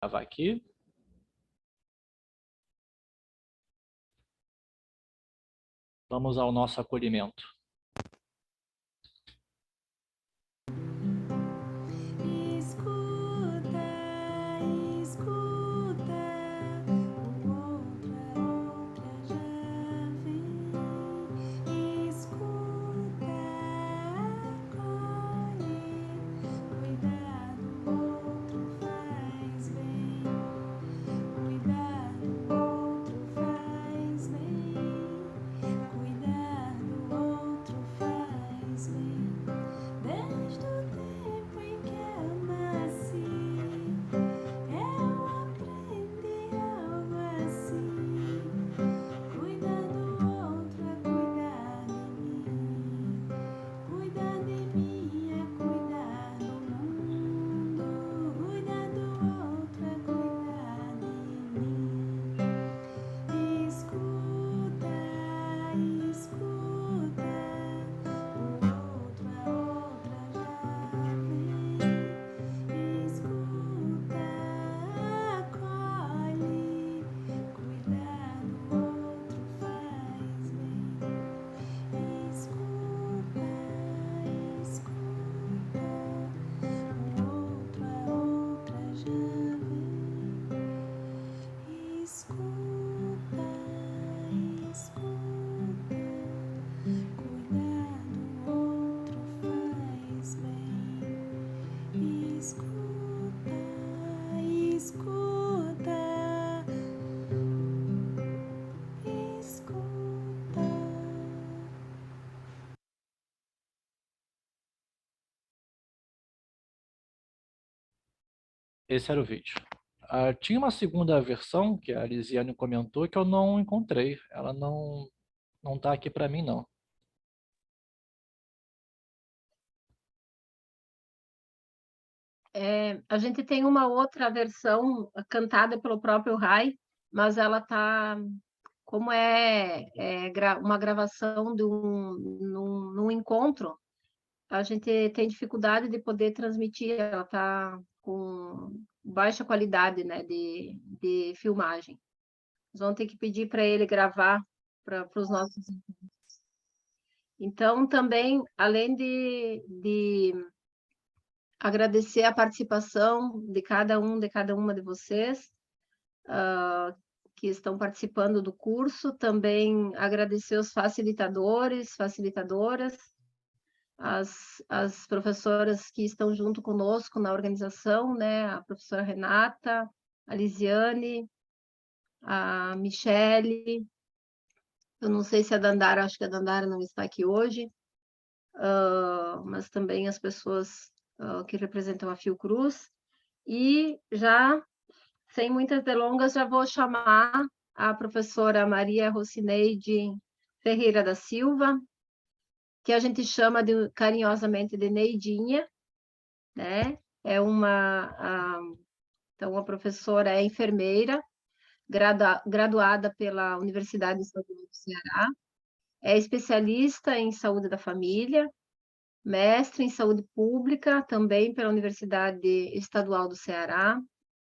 gravar aqui. Vamos ao nosso acolhimento. Esse era o vídeo. Tinha uma segunda versão que a Lisiane comentou que eu não encontrei. Ela não está aqui para mim, não. A gente tem uma outra versão cantada pelo próprio Rai, mas ela está, como uma gravação num encontro, a gente tem dificuldade de poder transmitir, ela está com baixa qualidade, né, de filmagem. Nós vamos ter que pedir para ele gravar para os nossos... Então, também, além de agradecer a participação de cada uma de vocês que estão participando do curso, também agradecer os facilitadores, facilitadoras, as professoras que estão junto conosco na organização, né? A professora Renata, a Lisiane, a Michele, eu não sei se a Dandara, acho que a Dandara não está aqui hoje, mas também as pessoas que representam a Fiocruz, e já, sem muitas delongas, já vou chamar a professora Maria Rocineide Ferreira da Silva, que a gente chama carinhosamente de Neidinha, né? Então, a professora é enfermeira, graduada pela Universidade Estadual do Ceará, é especialista em saúde da família, mestre em saúde pública, também pela Universidade Estadual do Ceará,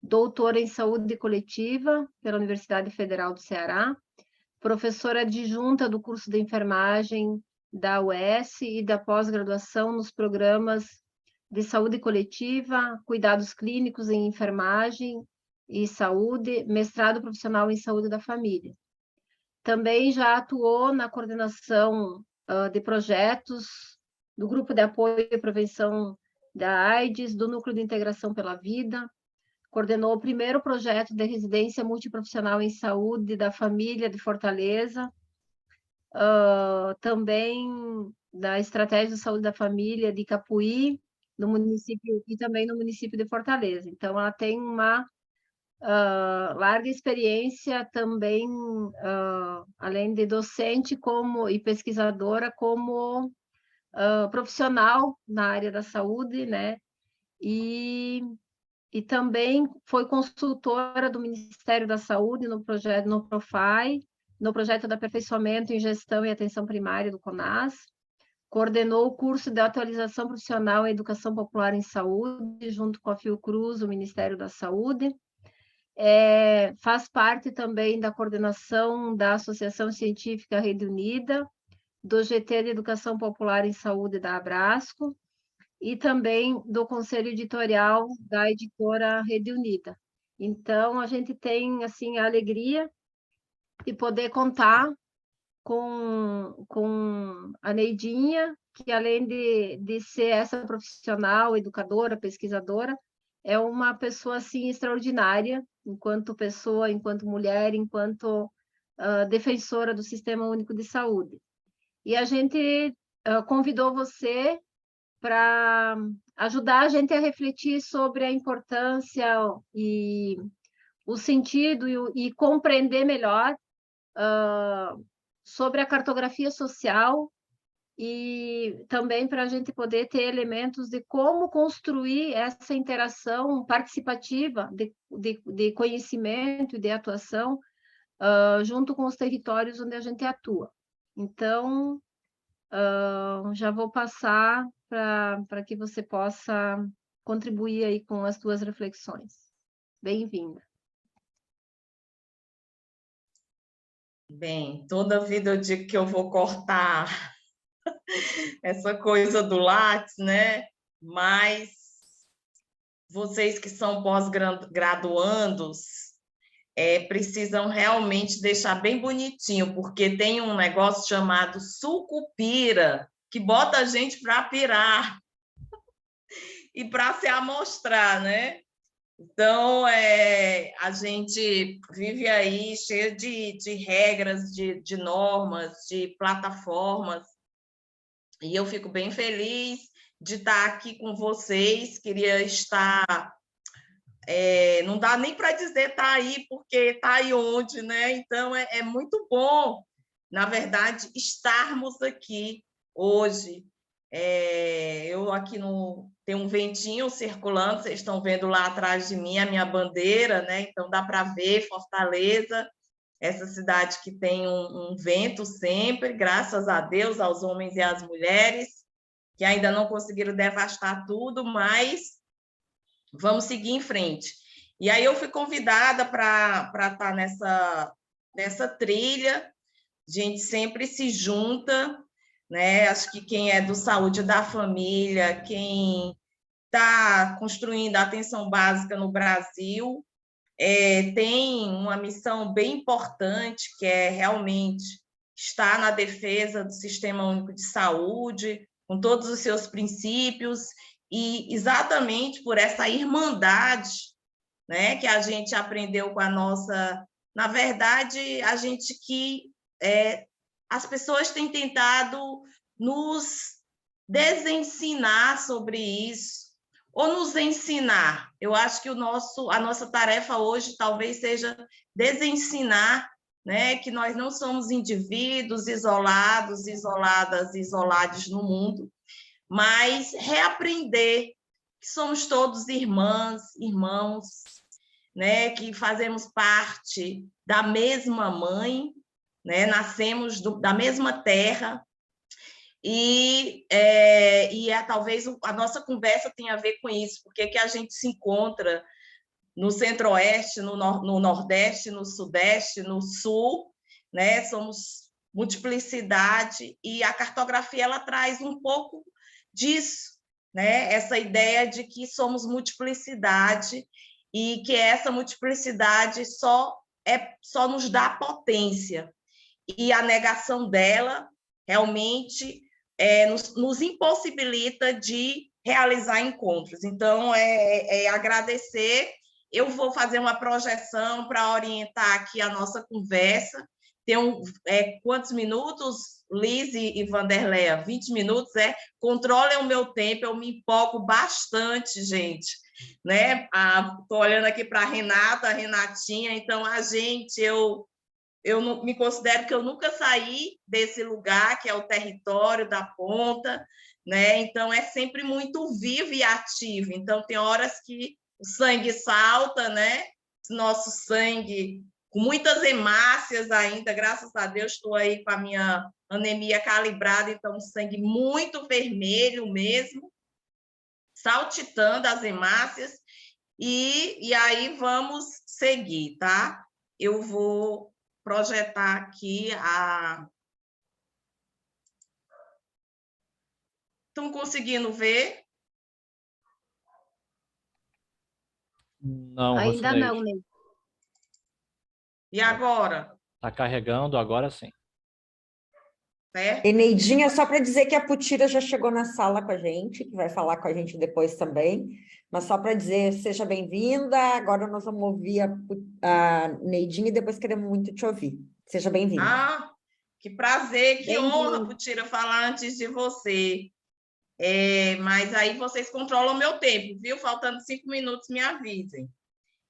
doutora em saúde coletiva pela Universidade Federal do Ceará, professora adjunta do curso de enfermagem da UES e da pós-graduação nos programas de saúde coletiva, cuidados clínicos em enfermagem e saúde, mestrado profissional em saúde da família. Também já atuou na coordenação de projetos do Grupo de Apoio e Prevenção da AIDS, do Núcleo de Integração pela Vida, coordenou o primeiro projeto de residência multiprofissional em saúde da família de Fortaleza, também da Estratégia de Saúde da Família de Capuí, no município, e também no município de Fortaleza. Então, ela tem uma larga experiência também, além de docente e pesquisadora, como profissional na área da saúde, né? E também foi consultora do Ministério da Saúde no projeto no PROFAI, no projeto de aperfeiçoamento em gestão e atenção primária do CONAS, coordenou o curso de atualização profissional em educação popular em saúde, junto com a Fiocruz, o Ministério da Saúde, Faz parte também da coordenação da Associação Científica Rede Unida, do GT de Educação Popular em Saúde da Abrasco, e também do conselho editorial da editora Rede Unida. Então, a gente tem assim, a alegria de poder contar com a Neidinha, que além de ser essa profissional, educadora, pesquisadora, é uma pessoa assim, extraordinária, enquanto pessoa, enquanto mulher, enquanto defensora do Sistema Único de Saúde. E a gente convidou você para ajudar a gente a refletir sobre a importância e o sentido e compreender melhor sobre a cartografia social e também para a gente poder ter elementos de como construir essa interação participativa de conhecimento e de atuação junto com os territórios onde a gente atua. Então, já vou passar para que você possa contribuir aí com as tuas reflexões. Bem-vinda. Bem, toda vida eu digo que eu vou cortar essa coisa do Lattes, né? Mas vocês que são pós-graduandos precisam realmente deixar bem bonitinho, porque tem um negócio chamado sucupira, que bota a gente para pirar e para se amostrar, né? Então, a gente vive aí cheio de regras, de normas, de plataformas, e eu fico bem feliz de estar aqui com vocês. Queria estar... não dá nem para dizer tá aí, porque tá aí onde, né? Então, é muito bom, na verdade, estarmos aqui hoje. Eu aqui tem um ventinho circulando, vocês estão vendo lá atrás de mim a minha bandeira, né? Então dá para ver Fortaleza, essa cidade que tem um vento sempre, graças a Deus, aos homens e às mulheres, que ainda não conseguiram devastar tudo, mas vamos seguir em frente. E aí eu fui convidada para estar nessa trilha, a gente sempre se junta, né? Acho que quem é do Saúde da Família, quem está construindo a atenção básica no Brasil, tem uma missão bem importante, que é realmente estar na defesa do Sistema Único de Saúde, com todos os seus princípios, e exatamente por essa irmandade, né, que a gente aprendeu com a nossa... Na verdade, a gente que... as pessoas têm tentado nos desensinar sobre isso, ou nos ensinar. Eu acho que a nossa tarefa hoje talvez seja desensinar, né, que nós não somos indivíduos isolados, isoladas, isolados no mundo, mas reaprender que somos todos irmãs, irmãos, né, que fazemos parte da mesma mãe, né, nascemos da mesma terra, e talvez a nossa conversa tenha a ver com isso, porque que a gente se encontra no Centro-Oeste, no Nordeste, no Sudeste, no Sul, né? Somos multiplicidade, e a cartografia ela traz um pouco disso, né? Essa ideia de que somos multiplicidade e que essa multiplicidade só nos dá potência, e a negação dela realmente nos impossibilita de realizar encontros. Então, agradecer. Eu vou fazer uma projeção para orientar aqui a nossa conversa. Tem quantos minutos, Liz e Vanderleia? 20 minutos, Controlem o meu tempo, eu me empolgo bastante, gente. Né? Estou olhando aqui para a Renata, a Renatinha, então eu não, me considero que eu nunca saí desse lugar, que é o território da ponta, né? Então, é sempre muito vivo e ativo. Então, tem horas que o sangue salta, né? Nosso sangue, com muitas hemácias ainda, graças a Deus, estou aí com a minha anemia calibrada, então, sangue muito vermelho mesmo, saltitando as hemácias, e aí vamos seguir, tá? Eu vou projetar aqui a... Estão conseguindo ver? Não, Ainda Rosineide. não, Ney. E agora? Está carregando, agora sim. Certo? Eneidinha, só para dizer que a Putira já chegou na sala com a gente, que vai falar com a gente depois também, mas só para dizer, seja bem-vinda, agora nós vamos ouvir a Neidinha e depois queremos muito te ouvir. Seja bem-vinda. Ah, que prazer, que Bem-vindo. honra, Putira, falar antes de você. Mas aí vocês controlam o meu tempo, viu? Faltando 5 minutos, me avisem.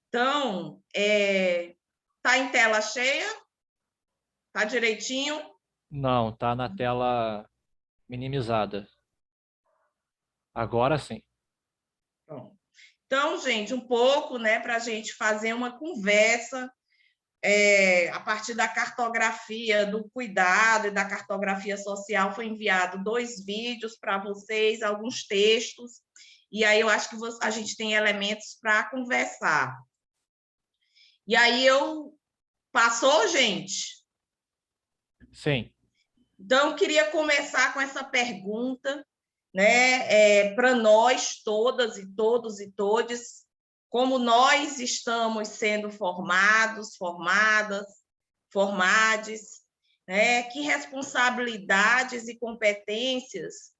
Então, tá em tela cheia? Tá direitinho? Não, está na tela minimizada. Agora sim. Pronto. Então, gente, um pouco, né, para a gente fazer uma conversa a partir da cartografia do cuidado e da cartografia social, foi enviado 2 vídeos para vocês, alguns textos, e aí eu acho que a gente tem elementos para conversar. E aí passou, gente? Sim. Então, eu queria começar com essa pergunta, né, para nós todas e todos e todes, como nós estamos sendo formados, formadas, formades, né, que responsabilidades e competências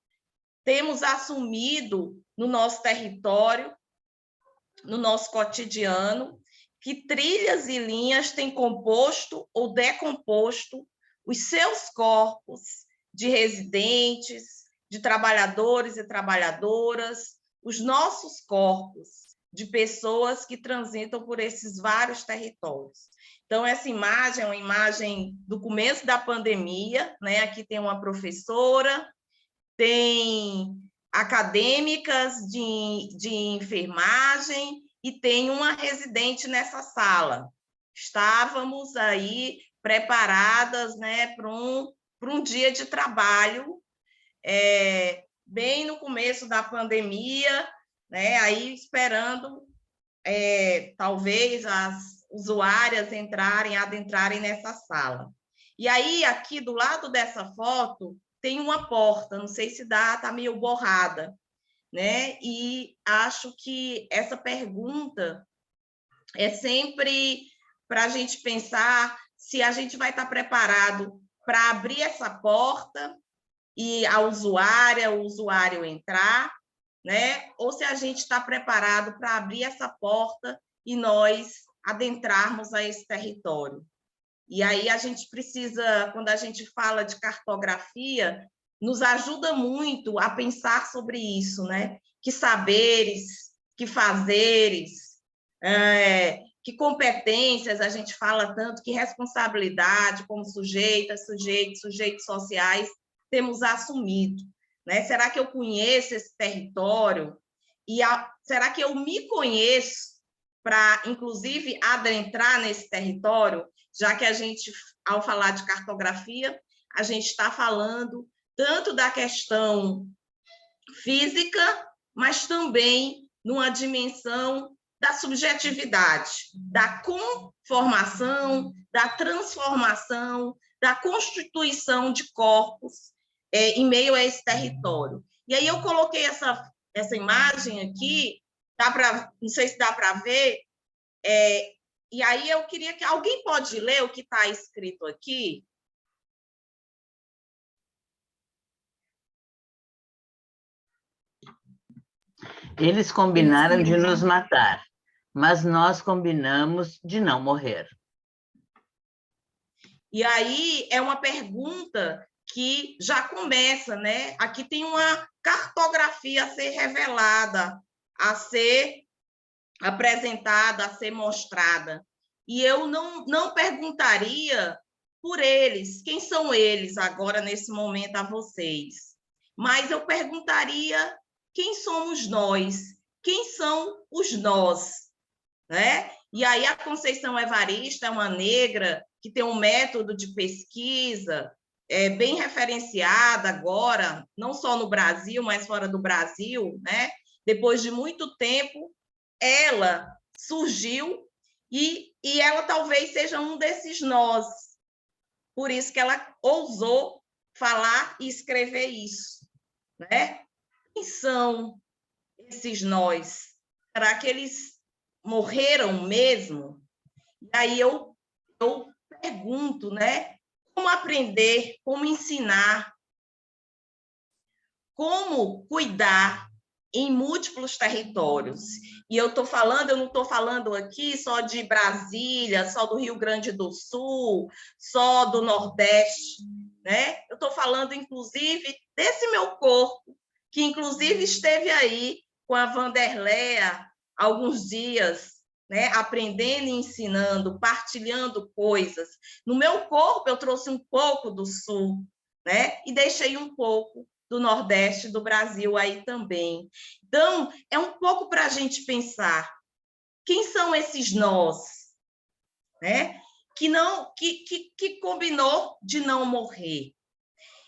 temos assumido no nosso território, no nosso cotidiano, que trilhas e linhas têm composto ou decomposto os seus corpos de residentes, de trabalhadores e trabalhadoras, os nossos corpos de pessoas que transitam por esses vários territórios. Então, essa imagem é uma imagem do começo da pandemia, né? Aqui tem uma professora, tem acadêmicas de enfermagem e tem uma residente nessa sala. Estávamos aí preparadas, né, para um dia de trabalho, bem no começo da pandemia, né, aí esperando talvez as usuárias adentrarem nessa sala. E aí, aqui do lado dessa foto, tem uma porta, não sei se está meio borrada, né? E acho que essa pergunta é sempre para a gente pensar se a gente vai estar preparado para abrir essa porta e a usuária, o usuário entrar, né? Ou se a gente está preparado para abrir essa porta e nós adentrarmos a esse território. E aí a gente precisa, quando a gente fala de cartografia, nos ajuda muito a pensar sobre isso, né? Que saberes, que fazeres, que competências a gente fala tanto, que responsabilidade como sujeitas, sujeitos sociais temos assumido, né? Será que eu conheço esse território? E será que eu me conheço para, inclusive, adentrar nesse território? Já que a gente, ao falar de cartografia, a gente está falando tanto da questão física, mas também numa dimensão da subjetividade, da conformação, da transformação, da constituição de corpos em meio a esse território. E aí eu coloquei essa imagem aqui, não sei se dá para ver, e aí eu queria que alguém pode ler o que está escrito aqui? Eles combinaram de nos matar, mas nós combinamos de não morrer. E aí é uma pergunta que já começa, né? Aqui tem uma cartografia a ser revelada, a ser apresentada, a ser mostrada. E eu não perguntaria por eles, quem são eles agora, nesse momento, a vocês. Mas eu perguntaria quem somos nós, quem são os nós, né? E aí a Conceição Evarista é uma negra que tem um método de pesquisa bem referenciada agora, não só no Brasil, mas fora do Brasil, né? Depois de muito tempo, ela surgiu E ela talvez seja um desses nós. Por isso que ela ousou falar e escrever isso, né? Quem são esses nós? Será que eles morreram mesmo? E aí eu pergunto, né? Como aprender, como ensinar, como cuidar em múltiplos territórios. E eu não estou falando aqui só de Brasília, só do Rio Grande do Sul, só do Nordeste, né? Eu estou falando, inclusive, desse meu corpo, que inclusive esteve aí com a Vanderleia alguns dias, né? Aprendendo e ensinando, partilhando coisas. No meu corpo, eu trouxe um pouco do Sul, né? E deixei um pouco do Nordeste do Brasil aí também. Então, é um pouco para a gente pensar quem são esses nós, né? Que combinou de não morrer.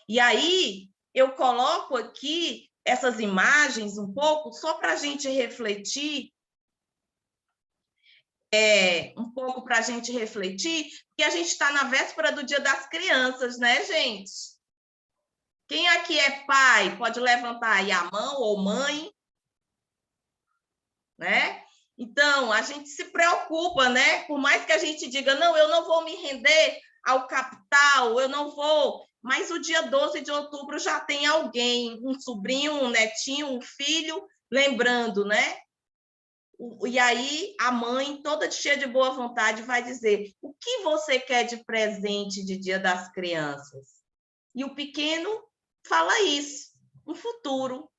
E aí, eu coloco aqui essas imagens um pouco só para a gente refletir, porque a gente está na véspera do Dia das Crianças, né, gente? Quem aqui é pai, pode levantar aí a mão, ou mãe, né? Então, a gente se preocupa, né? Por mais que a gente diga, não, eu não vou me render ao capital, eu não vou, mas o dia 12 de outubro já tem alguém, um sobrinho, um netinho, um filho, lembrando, né? E aí a mãe, toda cheia de boa vontade, vai dizer, o que você quer de presente de Dia das Crianças? E o pequeno fala isso, um futuro.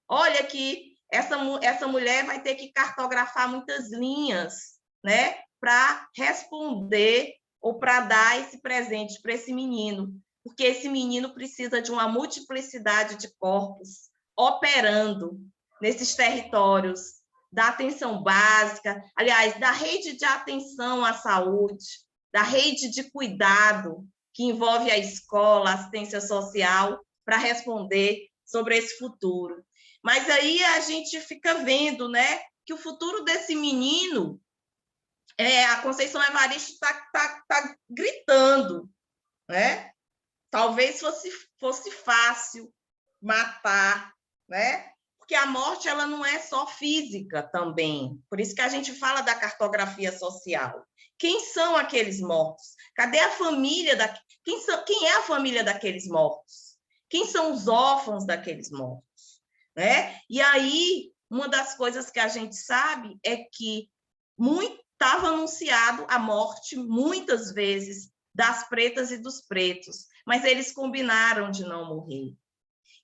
Olha que essa mulher vai ter que cartografar muitas linhas, né, para responder ou para dar esse presente para esse menino, porque esse menino precisa de uma multiplicidade de corpos operando nesses territórios da atenção básica, aliás, da rede de atenção à saúde, da rede de cuidado que envolve a escola, a assistência social, para responder sobre esse futuro. Mas aí a gente fica vendo, né, que o futuro desse menino, a Conceição Evaristo está gritando, né? Talvez fosse fácil matar, né? Porque a morte ela não é só física também. Por isso que a gente fala da cartografia social. Quem são aqueles mortos? Cadê a família quem é a família daqueles mortos? Quem são os órfãos daqueles mortos? Né? E aí, uma das coisas que a gente sabe é que estava anunciado a morte, muitas vezes, das pretas e dos pretos, mas eles combinaram de não morrer.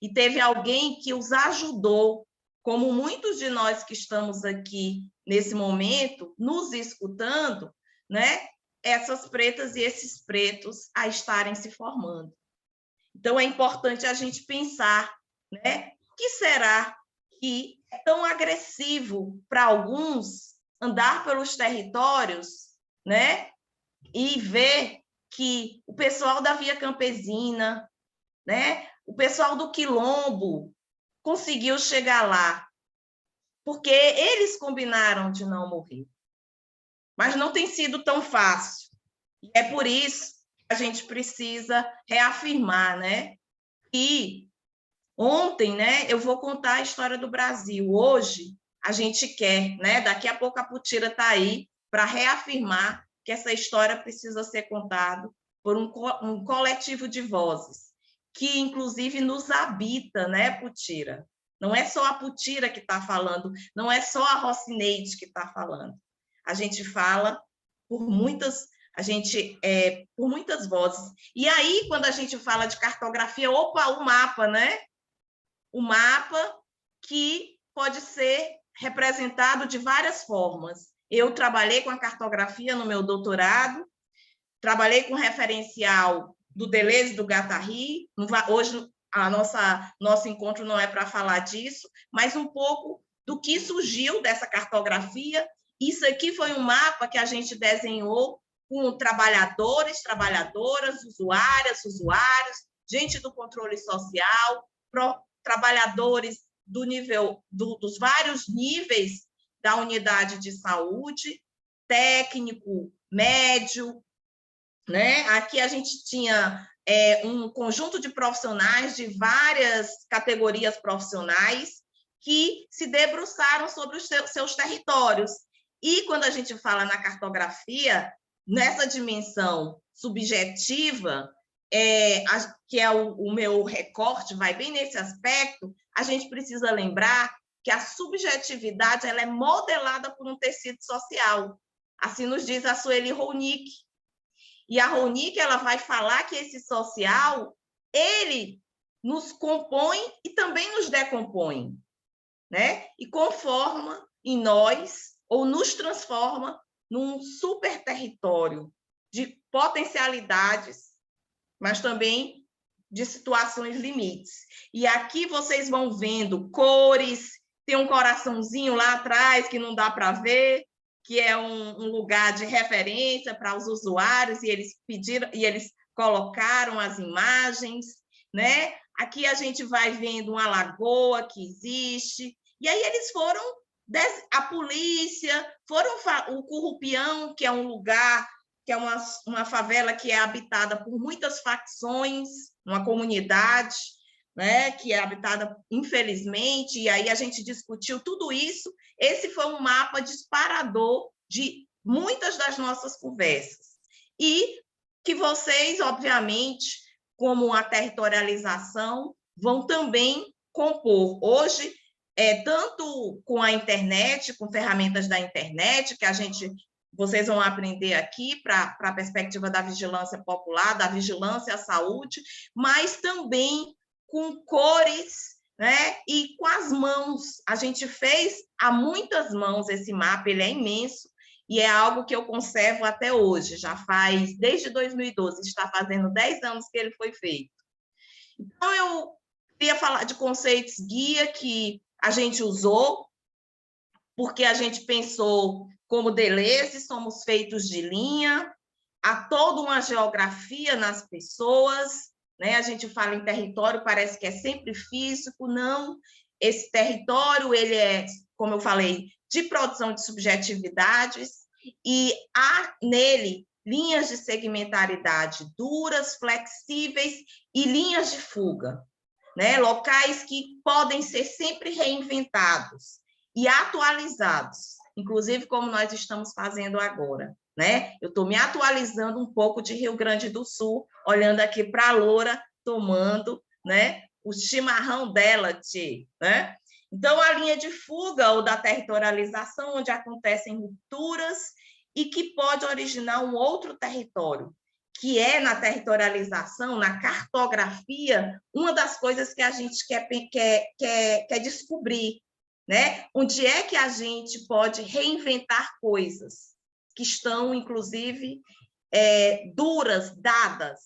E teve alguém que os ajudou, como muitos de nós que estamos aqui nesse momento, nos escutando, né? Essas pretas e esses pretos a estarem se formando. Então, é importante a gente pensar, né? O que será que é tão agressivo para alguns andar pelos territórios, né? E ver que o pessoal da Via Campesina, né? O pessoal do Quilombo conseguiu chegar lá, porque eles combinaram de não morrer. Mas não tem sido tão fácil. E é por isso que a gente precisa reafirmar, né? E ontem, né, eu vou contar a história do Brasil. Hoje, a gente quer, né? Daqui a pouco a Putira está aí para reafirmar que essa história precisa ser contada por um coletivo de vozes, que inclusive nos habita, né, Putira? Não é só a Putira que está falando, não é só a Rocineide que está falando. A gente fala por muitas vozes. E aí, quando a gente fala de cartografia, opa, o mapa, né? O mapa que pode ser representado de várias formas. Eu trabalhei com a cartografia no meu doutorado, trabalhei com referencial do Deleuze do Guattari. Hoje, nosso encontro não é para falar disso, mas um pouco do que surgiu dessa cartografia. Isso aqui foi um mapa que a gente desenhou com trabalhadores, trabalhadoras, usuárias, usuários, gente do controle social, trabalhadores dos vários níveis da unidade de saúde, técnico, médio, né? Aqui a gente tinha um conjunto de profissionais de várias categorias profissionais que se debruçaram sobre os seus territórios. E quando a gente fala na cartografia, nessa dimensão subjetiva, que é o meu recorte, vai bem nesse aspecto, a gente precisa lembrar que a subjetividade ela é modelada por um tecido social. Assim nos diz a Sueli Ronick. E a Ronick ela vai falar que esse social, ele nos compõe e também nos decompõe, né? E conforma em nós, ou nos transforma num super território de potencialidades, mas também de situações limites. E aqui vocês vão vendo cores, tem um coraçãozinho lá atrás que não dá para ver, que é um lugar de referência para os usuários, e eles pediram, e eles colocaram as imagens, né? Aqui a gente vai vendo uma lagoa que existe, e aí eles foram, a polícia, o Currupião, que é um lugar, que é uma favela que é habitada por muitas facções, uma comunidade, né, que é habitada, infelizmente, e aí a gente discutiu tudo isso. Esse foi um mapa disparador de muitas das nossas conversas. E que vocês, obviamente, como a territorialização, vão também compor. Hoje, tanto com a internet, com ferramentas da internet, que vocês vão aprender aqui para a perspectiva da vigilância popular, da vigilância à saúde, mas também com cores, né? E com as mãos. A gente fez a muitas mãos esse mapa, ele é imenso, e é algo que eu conservo até hoje, já faz, desde 2012, está fazendo 10 anos que ele foi feito. Então, eu queria falar de conceitos guia que a gente usou, porque a gente pensou como Deleuze, somos feitos de linha, há toda uma geografia nas pessoas, né? A gente fala em território, parece que é sempre físico, não. Esse território, ele é, como eu falei, de produção de subjetividades, e há nele linhas de segmentaridade duras, flexíveis e linhas de fuga, né? Locais que podem ser sempre reinventados e atualizados, inclusive como nós estamos fazendo agora, né? Eu estou me atualizando um pouco de Rio Grande do Sul, olhando aqui para a Loura, tomando, né, o chimarrão dela, né? Então, a linha de fuga ou da territorialização, onde acontecem rupturas e que pode originar um outro território, que é na territorialização, na cartografia, uma das coisas que a gente quer descobrir, né? Onde é que a gente pode reinventar coisas que estão, inclusive, duras, dadas.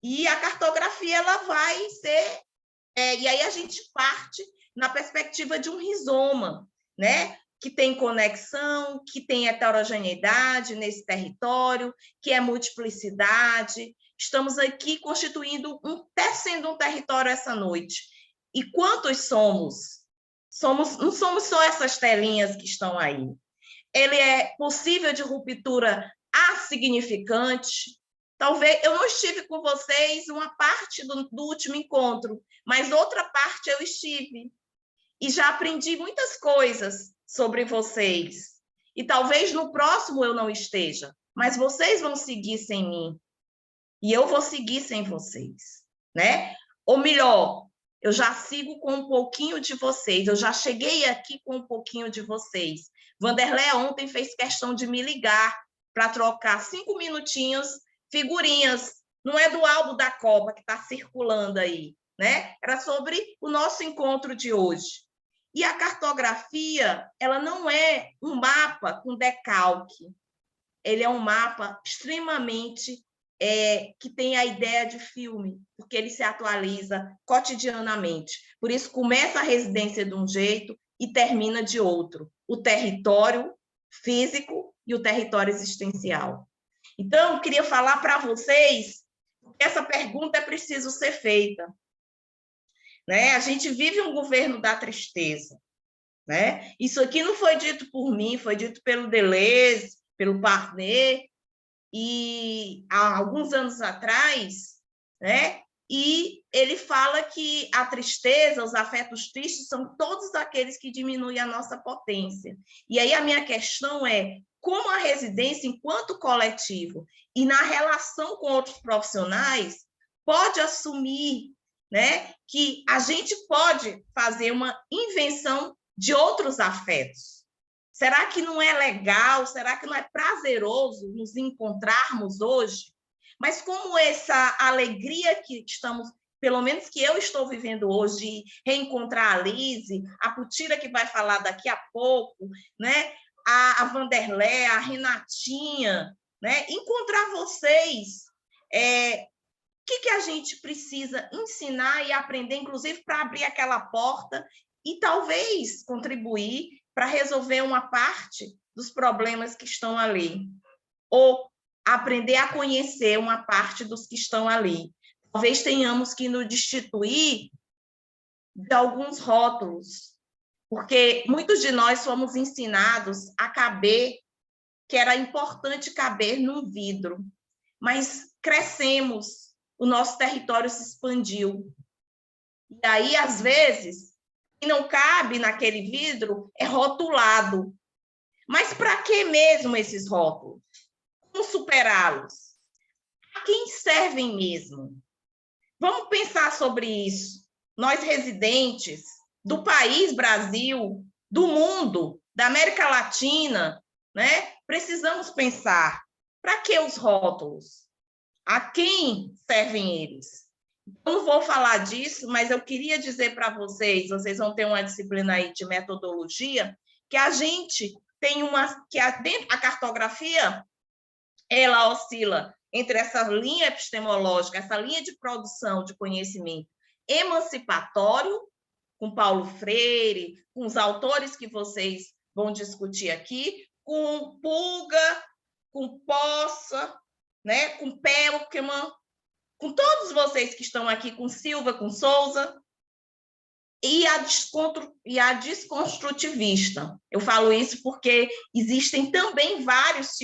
E a cartografia ela vai ser... e aí a gente parte na perspectiva de um rizoma, né? Que tem conexão, que tem heterogeneidade nesse território, que é multiplicidade. Estamos aqui constituindo, tecendo um território essa noite. E quantos somos? Não somos só essas telinhas que estão aí. Ele é possível de ruptura assignificante. Talvez eu não estive com vocês uma parte do último encontro, mas outra parte eu estive. E já aprendi muitas coisas sobre vocês. E talvez no próximo eu não esteja, mas vocês vão seguir sem mim. E eu vou seguir sem vocês, né? Ou melhor, eu já sigo com um pouquinho de vocês, eu já cheguei aqui com um pouquinho de vocês. Vanderlei ontem fez questão de me ligar para trocar 5 minutinhos, figurinhas. Não é do álbum da Copa que está circulando aí, né? Era sobre o nosso encontro de hoje. E a cartografia, ela não é um mapa com decalque. Ele é um mapa extremamente que tem a ideia de filme, porque ele se atualiza cotidianamente. Por isso, começa a residência de um jeito e termina de outro. O território físico e o território existencial. Então, eu queria falar para vocês que essa pergunta é preciso ser feita. Né? A gente vive um governo da tristeza, né? Isso aqui não foi dito por mim, foi dito pelo Deleuze, pelo Parnay, e há alguns anos atrás, né? E ele fala que a tristeza, os afetos tristes, são todos aqueles que diminuem a nossa potência. E aí a minha questão é como a residência, enquanto coletivo, e na relação com outros profissionais, pode assumir, né, que a gente pode fazer uma invenção de outros afetos. Será que não é legal? Será que não é prazeroso nos encontrarmos hoje? Mas como essa alegria que estamos, pelo menos que eu estou vivendo hoje, de reencontrar a Lise, a Putira que vai falar daqui a pouco, né? A Vanderlé, a Renatinha, né? Encontrar vocês. O que a gente precisa ensinar e aprender, inclusive para abrir aquela porta e talvez contribuir para resolver uma parte dos problemas que estão ali. Ou aprender a conhecer uma parte dos que estão ali. Talvez tenhamos que nos destituir de alguns rótulos, porque muitos de nós fomos ensinados a caber, que era importante caber num vidro, mas crescemos, o nosso território se expandiu. E aí, às vezes, quem não cabe naquele vidro é rotulado. Mas para que mesmo esses rótulos? Como superá-los? A quem servem mesmo? Vamos pensar sobre isso. Nós, residentes do país Brasil, do mundo, da América Latina, né? Precisamos pensar, para que os rótulos? A quem servem eles? Eu não vou falar disso, mas eu queria dizer para vocês, vocês vão ter uma disciplina aí de metodologia, que a gente tem a cartografia, ela oscila entre essa linha epistemológica, essa linha de produção de conhecimento emancipatório, com Paulo Freire, com os autores que vocês vão discutir aqui, com Pulga, com Poça, né, com Pelkman, com todos vocês que estão aqui, com Silva, com Souza, e a desconstrutivista. Eu falo isso porque existem também várias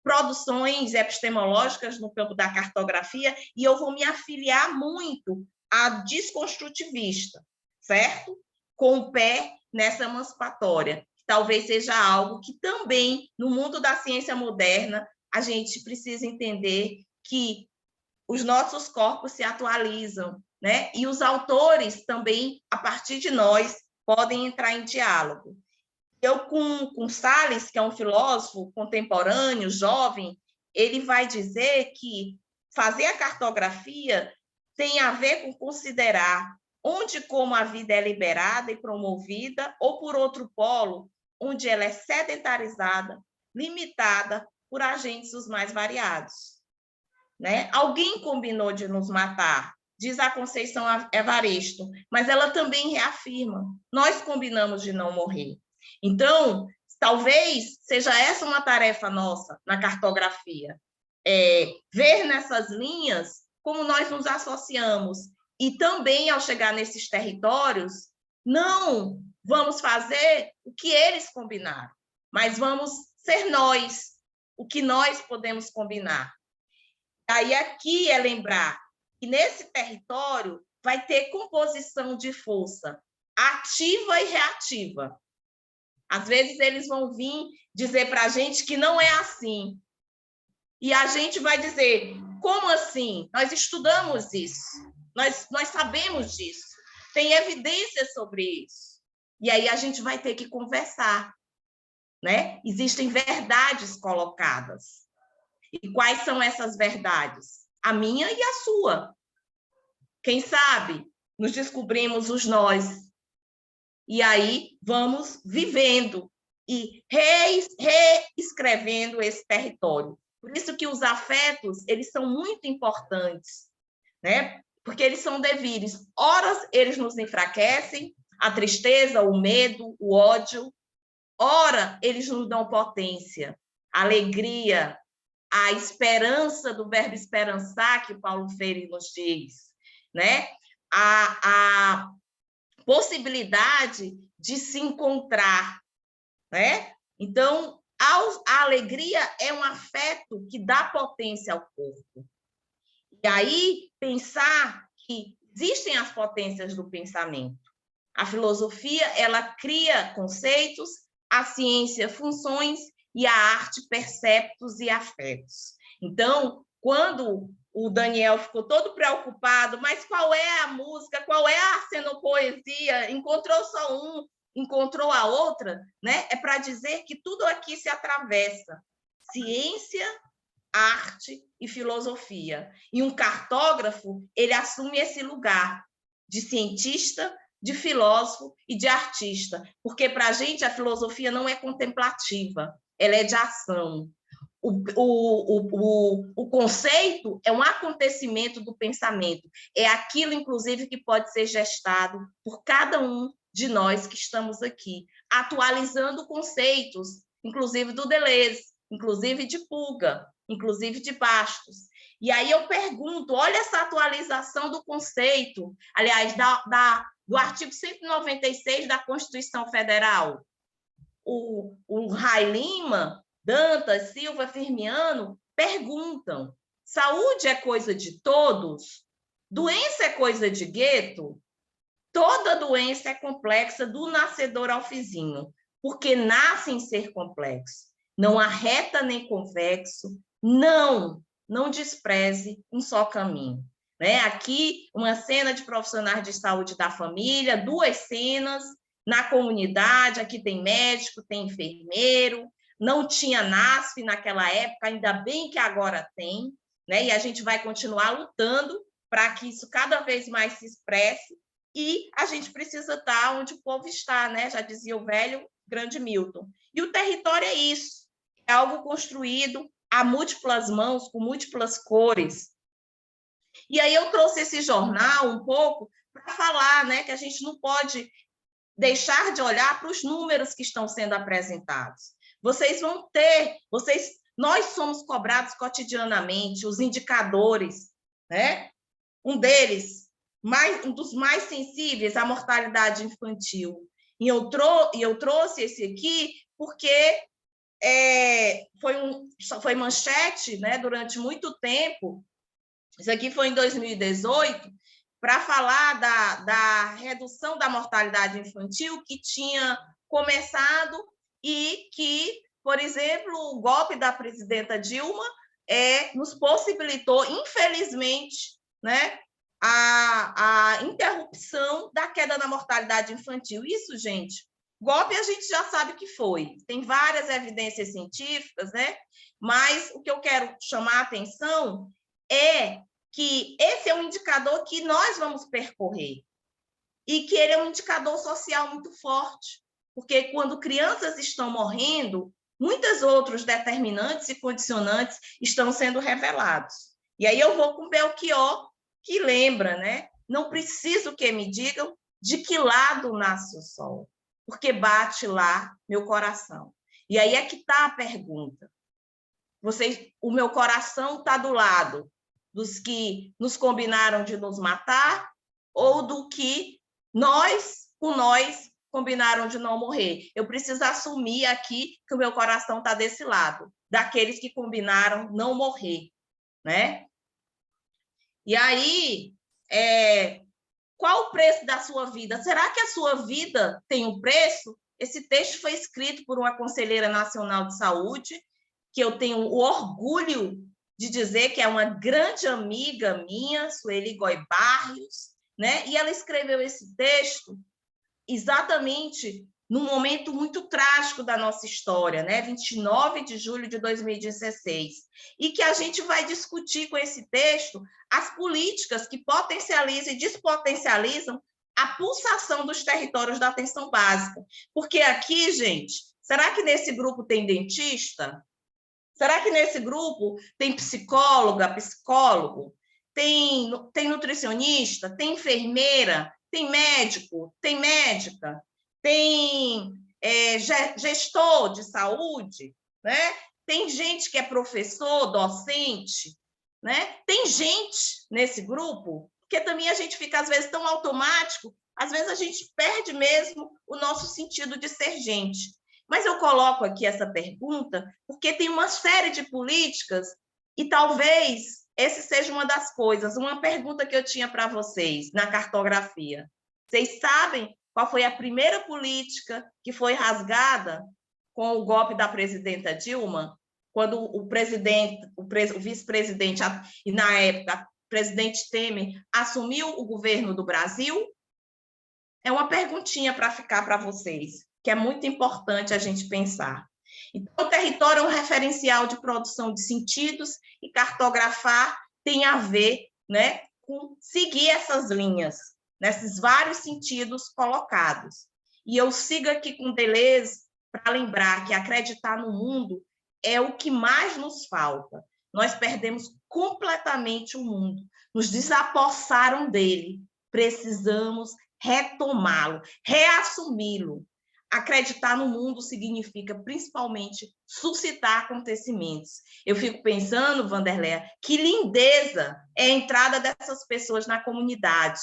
produções epistemológicas no campo da cartografia, e eu vou me afiliar muito à desconstrutivista, certo? Com o pé nessa emancipatória. Talvez seja algo que também, no mundo da ciência moderna, a gente precisa entender que os nossos corpos se atualizam, né? E os autores também, a partir de nós, podem entrar em diálogo. Eu, com Salles, que é um filósofo contemporâneo, jovem, ele vai dizer que fazer a cartografia tem a ver com considerar onde como a vida é liberada e promovida, ou por outro polo, onde ela é sedentarizada, limitada por agentes os mais variados. Né? Alguém combinou de nos matar, diz a Conceição Evaristo, mas ela também reafirma, nós combinamos de não morrer. Então, talvez seja essa uma tarefa nossa na cartografia, ver nessas linhas como nós nos associamos, e também, ao chegar nesses territórios, não vamos fazer o que eles combinaram, mas vamos ser nós, o que nós podemos combinar. Aí aqui é lembrar que nesse território vai ter composição de força ativa e reativa. Às vezes eles vão vir dizer para a gente que não é assim. E a gente vai dizer, como assim? Nós estudamos isso, nós sabemos disso, tem evidências sobre isso. E aí a gente vai ter que conversar, né? Existem verdades colocadas. E quais são essas verdades? A minha e a sua. Quem sabe nos descobrimos os nós. E aí vamos vivendo e reescrevendo esse território. Por isso que os afetos, eles são muito importantes, né? Porque eles são devires. Ora, eles nos enfraquecem, a tristeza, o medo, o ódio. Ora, eles nos dão potência, alegria, a esperança do verbo esperançar, que Paulo Freire nos diz, né? A possibilidade de se encontrar, né? Então, a alegria é um afeto que dá potência ao corpo. E aí, pensar que existem as potências do pensamento. A filosofia, ela cria conceitos, a ciência, funções, e a arte, perceptos e afetos. Então, quando o Daniel ficou todo preocupado, mas qual é a música, qual é a cenopoesia? Encontrou só um, encontrou a outra, né? É para dizer que tudo aqui se atravessa. Ciência, arte e filosofia. E um cartógrafo, ele assume esse lugar de cientista, de filósofo e de artista, porque para a gente a filosofia não é contemplativa, ela é de ação. O conceito é um acontecimento do pensamento, é aquilo, inclusive, que pode ser gestado por cada um de nós que estamos aqui, atualizando conceitos, inclusive do Deleuze, inclusive de Puga, inclusive de Bastos. E aí eu pergunto, olha essa atualização do conceito, aliás, do artigo 196 da Constituição Federal. O Ray Lima, Dantas, Silva, Firmiano perguntam: saúde é coisa de todos? Doença é coisa de gueto? Toda doença é complexa do nascedor ao fizinho, porque nasce em ser complexo. Não há reta nem convexo, não despreze um só caminho. Né? Aqui, uma cena de profissionais de saúde da família, 2 cenas na comunidade, aqui tem médico, tem enfermeiro, não tinha NASF naquela época, ainda bem que agora tem, né? E a gente vai continuar lutando para que isso cada vez mais se expresse, e a gente precisa estar onde o povo está, né? Já dizia o velho grande Milton. E o território é isso, é algo construído a múltiplas mãos, com múltiplas cores. E aí eu trouxe esse jornal um pouco para falar, né, que a gente não pode deixar de olhar para os números que estão sendo apresentados. Vocês vão ter, nós somos cobrados cotidianamente, os indicadores, né? Um deles, um dos mais sensíveis, a mortalidade infantil. E eu trouxe esse aqui porque foi manchete, né, durante muito tempo. Isso aqui foi em 2018, para falar da redução da mortalidade infantil que tinha começado e que, por exemplo, o golpe da presidenta Dilma nos possibilitou, infelizmente, né, a interrupção da queda da mortalidade infantil. Isso, gente, golpe a gente já sabe que foi. Tem várias evidências científicas, né? Mas o que eu quero chamar a atenção é que esse é um indicador que nós vamos percorrer e que ele é um indicador social muito forte, porque quando crianças estão morrendo, muitos outros determinantes e condicionantes estão sendo revelados. E aí eu vou com Belchior, que lembra, né? Não preciso que me digam de que lado nasce o sol, porque bate lá meu coração. E aí é que está a pergunta. O meu coração está do lado dos que nos combinaram de nos matar ou do que com nós, combinaram de não morrer? Eu preciso assumir aqui que o meu coração está desse lado, daqueles que combinaram não morrer, né? E aí, qual o preço da sua vida? Será que a sua vida tem um preço? Esse texto foi escrito por uma conselheira nacional de saúde, que eu tenho o orgulho de dizer que é uma grande amiga minha, Sueli Goy Barrios, né? E ela escreveu esse texto exatamente num momento muito trágico da nossa história, né? 29 de julho de 2016, e que a gente vai discutir com esse texto as políticas que potencializam e despotencializam a pulsação dos territórios da atenção básica. Porque aqui, gente, será que nesse grupo tem dentista? Será que nesse grupo tem psicóloga, psicólogo? Tem nutricionista? Tem enfermeira? Tem médico? Tem médica? Tem gestor de saúde? Né? Tem gente que é professor, docente? Né? Tem gente nesse grupo? Porque também a gente fica, às vezes, tão automático Às vezes a gente perde mesmo o nosso sentido de ser gente. Mas eu coloco aqui essa pergunta porque tem uma série de políticas e talvez essa seja uma das coisas. Uma pergunta que eu tinha para vocês na cartografia. Vocês sabem qual foi a primeira política que foi rasgada com o golpe da presidenta Dilma? Quando o vice-presidente, e na época, o presidente Temer, assumiu o governo do Brasil? É uma perguntinha para ficar para vocês, que é muito importante a gente pensar. Então, o território é um referencial de produção de sentidos e cartografar tem a ver, né, com seguir essas linhas, nesses vários sentidos colocados. E eu sigo aqui com Deleuze para lembrar que acreditar no mundo é o que mais nos falta. Nós perdemos completamente o mundo, nos desapossaram dele, precisamos retomá-lo, reassumi-lo. Acreditar no mundo significa, principalmente, suscitar acontecimentos. Eu fico pensando, Wanderleia, que lindeza é a entrada dessas pessoas na comunidade,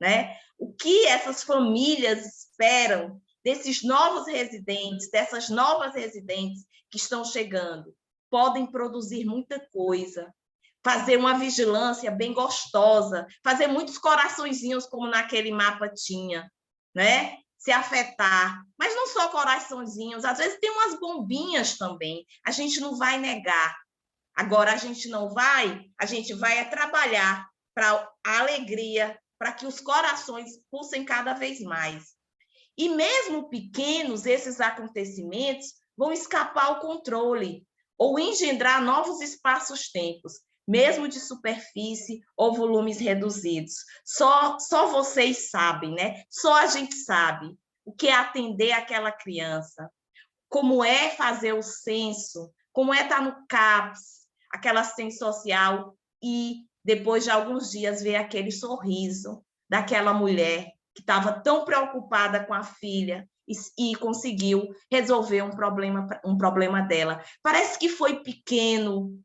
né? O que essas famílias esperam desses novos residentes, dessas novas residentes que estão chegando? Podem produzir muita coisa, fazer uma vigilância bem gostosa, fazer muitos coraçõezinhos, como naquele mapa tinha, né? Se afetar, mas não só coraçõezinhos, às vezes tem umas bombinhas também, a gente não vai negar. Agora, a gente vai trabalhar para a alegria, para que os corações pulsem cada vez mais. E mesmo pequenos, esses acontecimentos vão escapar ao controle ou engendrar novos espaços-tempos, mesmo de superfície ou volumes reduzidos. Só vocês sabem, né? Só a gente sabe o que é atender aquela criança, como é fazer o censo, como é estar no CAPS, aquela assistência social, e depois de alguns dias ver aquele sorriso daquela mulher que estava tão preocupada com a filha e conseguiu resolver um problema dela. Parece que foi pequeno.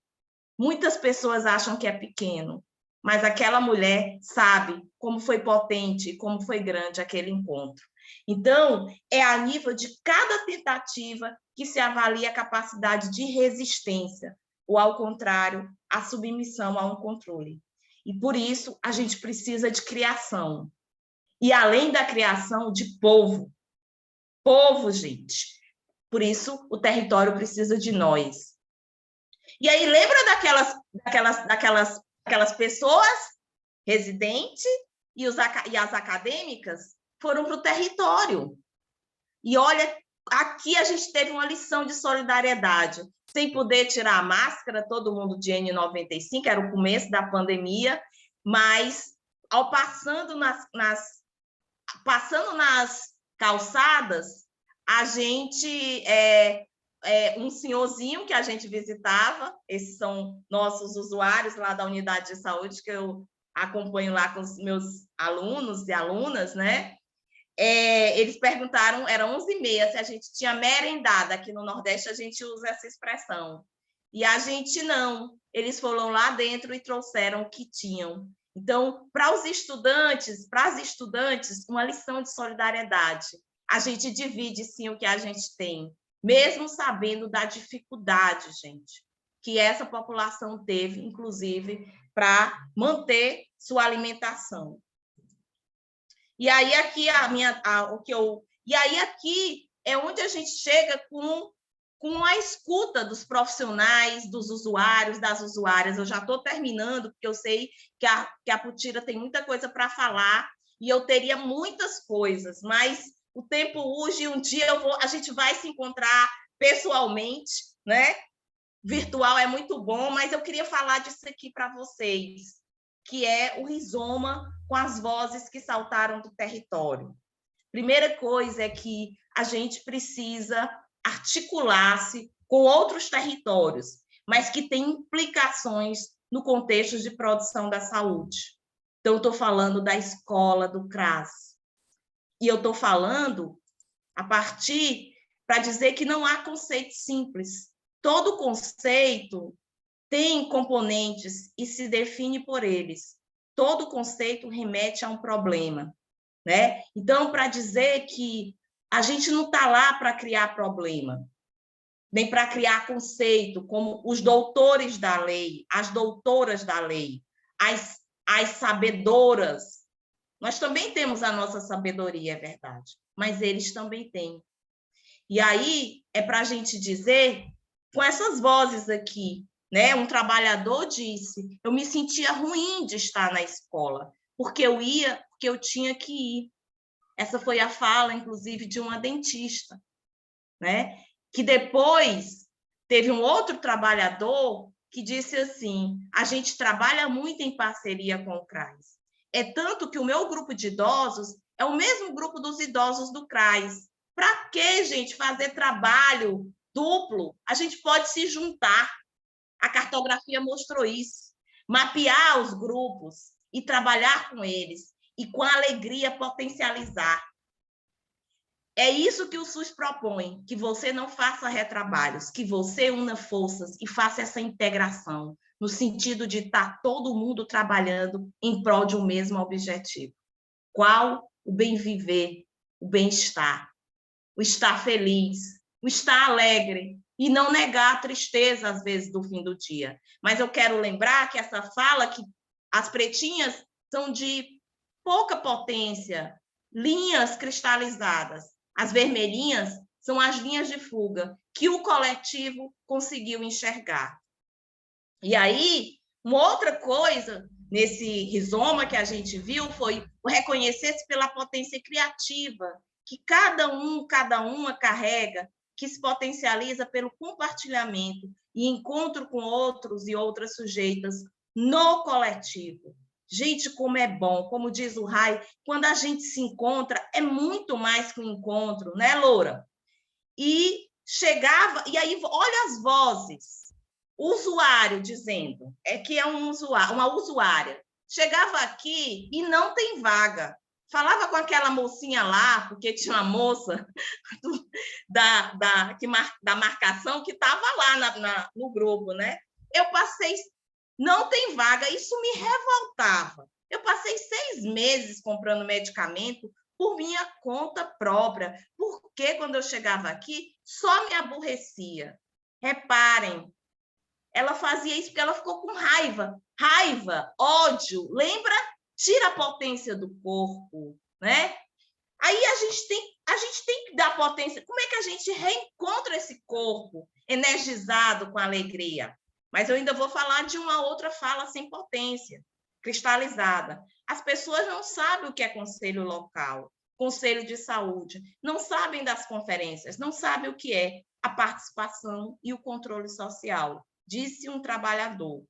Muitas pessoas acham que é pequeno, mas aquela mulher sabe como foi potente, como foi grande aquele encontro. Então, é a nível de cada tentativa que se avalia a capacidade de resistência, ou, ao contrário, a submissão a um controle. E, por isso, a gente precisa de criação. E, além da criação, de povo. Povo, gente. Por isso, o território precisa de nós. E aí, lembra daquelas pessoas residentes e as acadêmicas foram para o território. E olha, aqui a gente teve uma lição de solidariedade. Sem poder tirar a máscara, todo mundo de N95, era o começo da pandemia, mas ao passando nas calçadas, a gente... um senhorzinho que a gente visitava, esses são nossos usuários lá da unidade de saúde, que eu acompanho lá com os meus alunos e alunas, né? Eles perguntaram, era 11h30, se a gente tinha merendado. Aqui no Nordeste a gente usa essa expressão. E a gente não. Eles foram lá dentro e trouxeram o que tinham. Então, para os estudantes, para as estudantes, uma lição de solidariedade. A gente divide, sim, o que a gente tem, mesmo sabendo da dificuldade, gente, que essa população teve, inclusive, para manter sua alimentação. E aí aqui aqui é onde a gente chega com a escuta dos profissionais, dos usuários, das usuárias. Eu já estou terminando, porque eu sei que a Putira tem muita coisa para falar, e eu teria muitas coisas, mas o tempo urge, um dia a gente vai se encontrar pessoalmente, né? Virtual é muito bom, mas eu queria falar disso aqui para vocês, que é o rizoma com as vozes que saltaram do território. Primeira coisa é que a gente precisa articular-se com outros territórios, mas que têm implicações no contexto de produção da saúde. Então, eu estou falando da escola do CRAS. E eu estou falando a partir para dizer que não há conceito simples. Todo conceito tem componentes e se define por eles. Todo conceito remete a um problema. né? Então, para dizer que a gente não está lá para criar problema, nem para criar conceito, como os doutores da lei, as doutoras da lei, as sabedoras. Nós também temos a nossa sabedoria, é verdade, mas eles também têm. E aí é para a gente dizer, com essas vozes aqui, né? Um trabalhador disse, eu me sentia ruim de estar na escola, porque eu tinha que ir. Essa foi a fala, inclusive, de uma dentista, né? Que depois teve um outro trabalhador que disse assim, a gente trabalha muito em parceria com o CRAS. É tanto que o meu grupo de idosos é o mesmo grupo dos idosos do CRAS. Para que, gente, fazer trabalho duplo? A gente pode se juntar. A cartografia mostrou isso. Mapear os grupos e trabalhar com eles e com alegria potencializar. É isso que o SUS propõe, que você não faça retrabalhos, que você una forças e faça essa integração, no sentido de estar todo mundo trabalhando em prol de um mesmo objetivo. Qual? O bem viver, o bem-estar, o estar feliz, o estar alegre, e não negar a tristeza, às vezes, do fim do dia. Mas eu quero lembrar que essa fala, que as pretinhas são de pouca potência, linhas cristalizadas. As vermelhinhas são as linhas de fuga que o coletivo conseguiu enxergar. E aí, uma outra coisa nesse rizoma que a gente viu foi o reconhecer-se pela potência criativa que cada uma carrega, que se potencializa pelo compartilhamento e encontro com outros e outras sujeitas no coletivo. Gente, como é bom, como diz o Rai, quando a gente se encontra, é muito mais que um encontro, né, Loura? E chegava, e aí, olha as vozes, o usuário dizendo, que é uma usuária, chegava aqui e não tem vaga. Falava com aquela mocinha lá, porque tinha uma moça da marcação que estava lá no grupo, né? Eu passei, não tem vaga, isso me revoltava. Eu passei 6 meses comprando medicamento por minha conta própria, porque quando eu chegava aqui, só me aborrecia. Reparem, ela fazia isso porque ela ficou com raiva, ódio, lembra? Tira a potência do corpo, né? Aí a gente tem que dar potência. Como é que a gente reencontra esse corpo energizado com alegria? Mas eu ainda vou falar de uma outra fala sem potência, cristalizada. As pessoas não sabem o que é conselho local, conselho de saúde, não sabem das conferências, não sabem o que é a participação e o controle social, disse um trabalhador.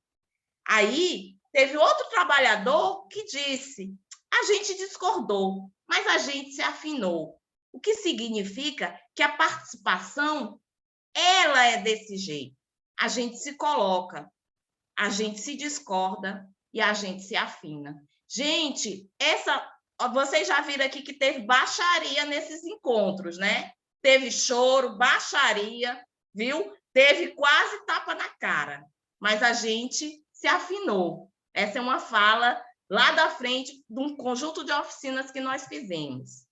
Aí teve outro trabalhador que disse, a gente discordou, mas a gente se afinou. O que significa que a participação, ela é desse jeito. A gente se coloca, a gente se discorda e a gente se afina. Gente, vocês já viram aqui que teve baixaria nesses encontros, né? Teve choro, baixaria, viu? Teve quase tapa na cara, mas a gente se afinou. Essa é uma fala lá da frente de um conjunto de oficinas que nós fizemos.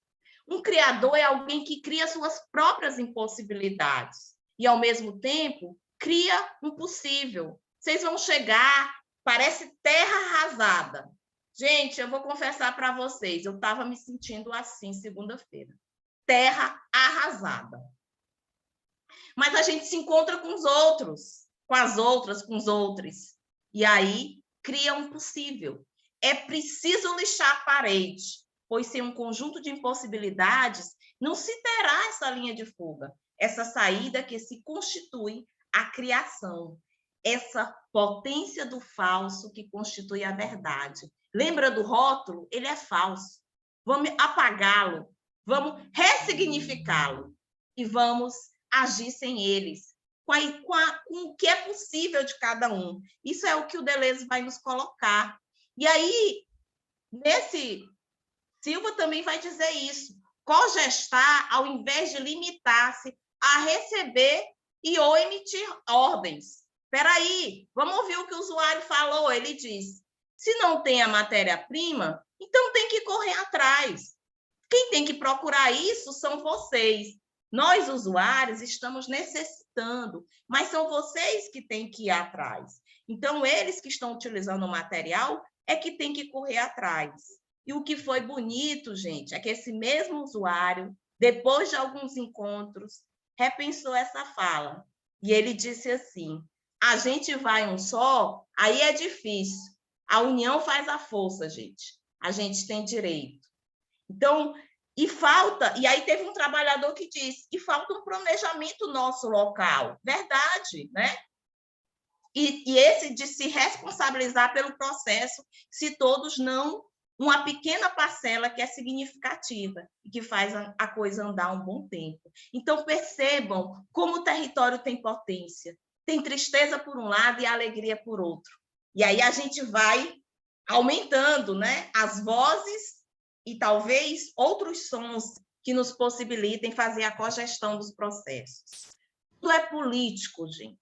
Um criador é alguém que cria suas próprias impossibilidades e, ao mesmo tempo, cria um possível. Vocês vão chegar, parece terra arrasada. Gente, eu vou confessar para vocês, eu estava me sentindo assim segunda-feira. Terra arrasada. Mas a gente se encontra com os outros, com as outras, com os outros. E aí cria um possível. É preciso lixar a parede, pois sem um conjunto de impossibilidades, não se terá essa linha de fuga, essa saída que se constitui a criação, essa potência do falso que constitui a verdade. Lembra do rótulo? Ele é falso. Vamos apagá-lo, vamos ressignificá-lo e vamos agir sem eles, com o que é possível de cada um. Isso é o que o Deleuze vai nos colocar. E aí, Silva também vai dizer isso. Cogestar, ao invés de limitar-se a receber e ou emitir ordens. Espera aí, vamos ouvir o que o usuário falou. Ele diz, se não tem a matéria-prima, então tem que correr atrás. Quem tem que procurar isso são vocês. Nós, usuários, estamos necessitando, mas são vocês que têm que ir atrás. Então, eles que estão utilizando o material é que tem que correr atrás. E o que foi bonito, gente, é que esse mesmo usuário, depois de alguns encontros, repensou essa fala. E ele disse assim, a gente vai um só, aí é difícil. A união faz a força, gente. A gente tem direito. Então, e aí teve um trabalhador que disse, e falta um planejamento nosso local. Verdade, né? E esse de se responsabilizar pelo processo, se todos não, uma pequena parcela que é significativa e que faz a coisa andar um bom tempo. Então, percebam como o território tem potência. Tem tristeza por um lado e alegria por outro. E aí a gente vai aumentando, né, as vozes e talvez outros sons que nos possibilitem fazer a cogestão dos processos. Tudo é político, gente,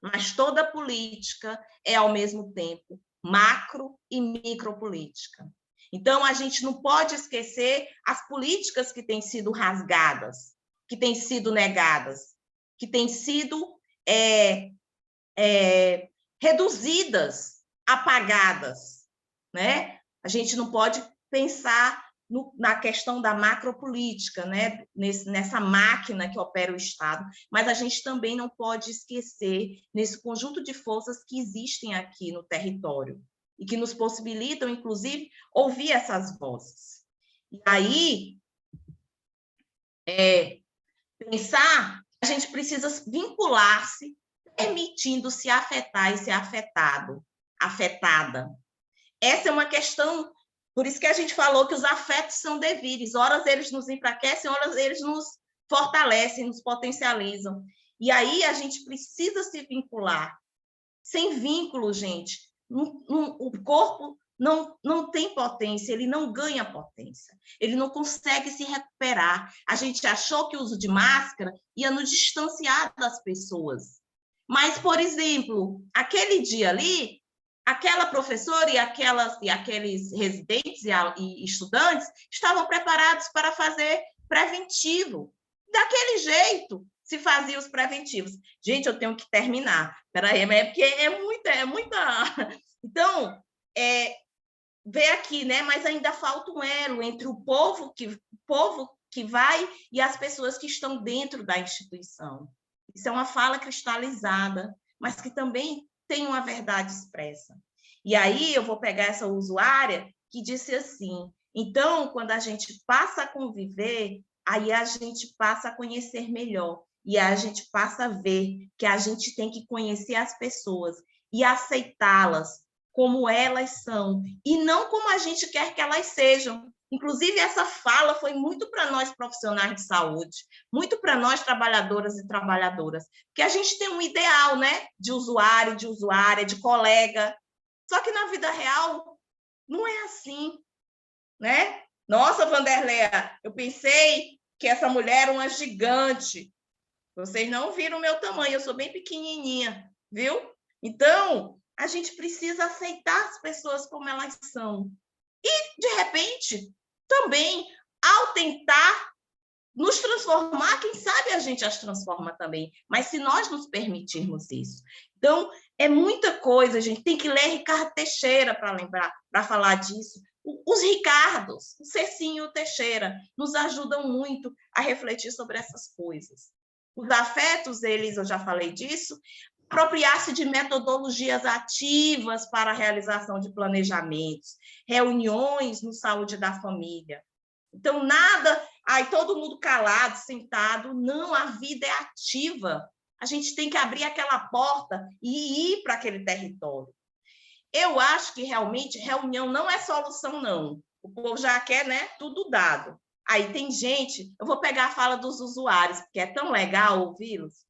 mas toda política é, ao mesmo tempo, macro e micropolítica. Então, a gente não pode esquecer as políticas que têm sido rasgadas, que têm sido negadas, que têm sido reduzidas, apagadas, né? A gente não pode pensar na questão da macropolítica, né? Nessa máquina que opera o Estado, mas a gente também não pode esquecer nesse conjunto de forças que existem aqui no território e que nos possibilitam, inclusive, ouvir essas vozes. E aí, pensar que a gente precisa vincular-se, permitindo-se afetar e ser afetado, afetada. Essa é uma questão, por isso que a gente falou que os afetos são devires, horas eles nos enfraquecem, horas eles nos fortalecem, nos potencializam. E aí a gente precisa se vincular. Sem vínculo, gente, o corpo não tem potência, ele não ganha potência, ele não consegue se recuperar. A gente achou que o uso de máscara ia nos distanciar das pessoas. Mas, por exemplo, aquele dia ali, aquela professora e aqueles residentes e estudantes estavam preparados para fazer preventivo. Daquele jeito se fazia os preventivos. Gente, eu tenho que terminar. Peraí, é porque é muita... Então, vê aqui, né? Mas ainda falta um elo entre o povo que vai e as pessoas que estão dentro da instituição. Isso é uma fala cristalizada, mas que também tem uma verdade expressa. E aí eu vou pegar essa usuária que disse assim, então, quando a gente passa a conviver, aí a gente passa a conhecer melhor, e a gente passa a ver que a gente tem que conhecer as pessoas e aceitá-las como elas são, e não como a gente quer que elas sejam. Inclusive, essa fala foi muito para nós profissionais de saúde, muito para nós trabalhadoras e trabalhadoras, porque a gente tem um ideal, né, de usuário, de usuária, de colega, só que na vida real não é assim, né? Nossa, Vanderleia, eu pensei que essa mulher era uma gigante. Vocês não viram o meu tamanho, eu sou bem pequenininha, viu? Então, a gente precisa aceitar as pessoas como elas são. E, de repente, também, ao tentar nos transformar, quem sabe a gente as transforma também, mas se nós nos permitirmos isso. Então, é muita coisa, a gente tem que ler Ricardo Teixeira para lembrar, para falar disso. Os Ricardos, o Cecinho e o Teixeira, nos ajudam muito a refletir sobre essas coisas. Os afetos, eu já falei disso, apropriar-se de metodologias ativas para a realização de planejamentos, reuniões no Saúde da Família. Então, nada, todo mundo calado, sentado, não, a vida é ativa. A gente tem que abrir aquela porta e ir para aquele território. Eu acho que, realmente, reunião não é solução, não. O povo já quer, né, tudo dado. Aí tem gente, eu vou pegar a fala dos usuários, porque é tão legal ouvi-los,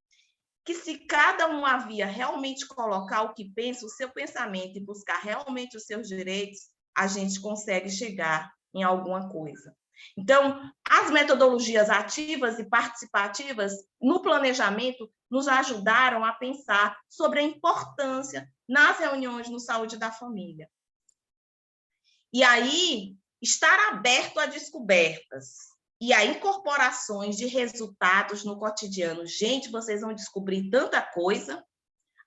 que se cada um havia realmente colocar o que pensa, o seu pensamento, e buscar realmente os seus direitos, a gente consegue chegar em alguma coisa. Então, as metodologias ativas e participativas no planejamento nos ajudaram a pensar sobre a importância nas reuniões no Saúde da Família. E aí, estar aberto a descobertas e a incorporações de resultados no cotidiano. Gente, vocês vão descobrir tanta coisa.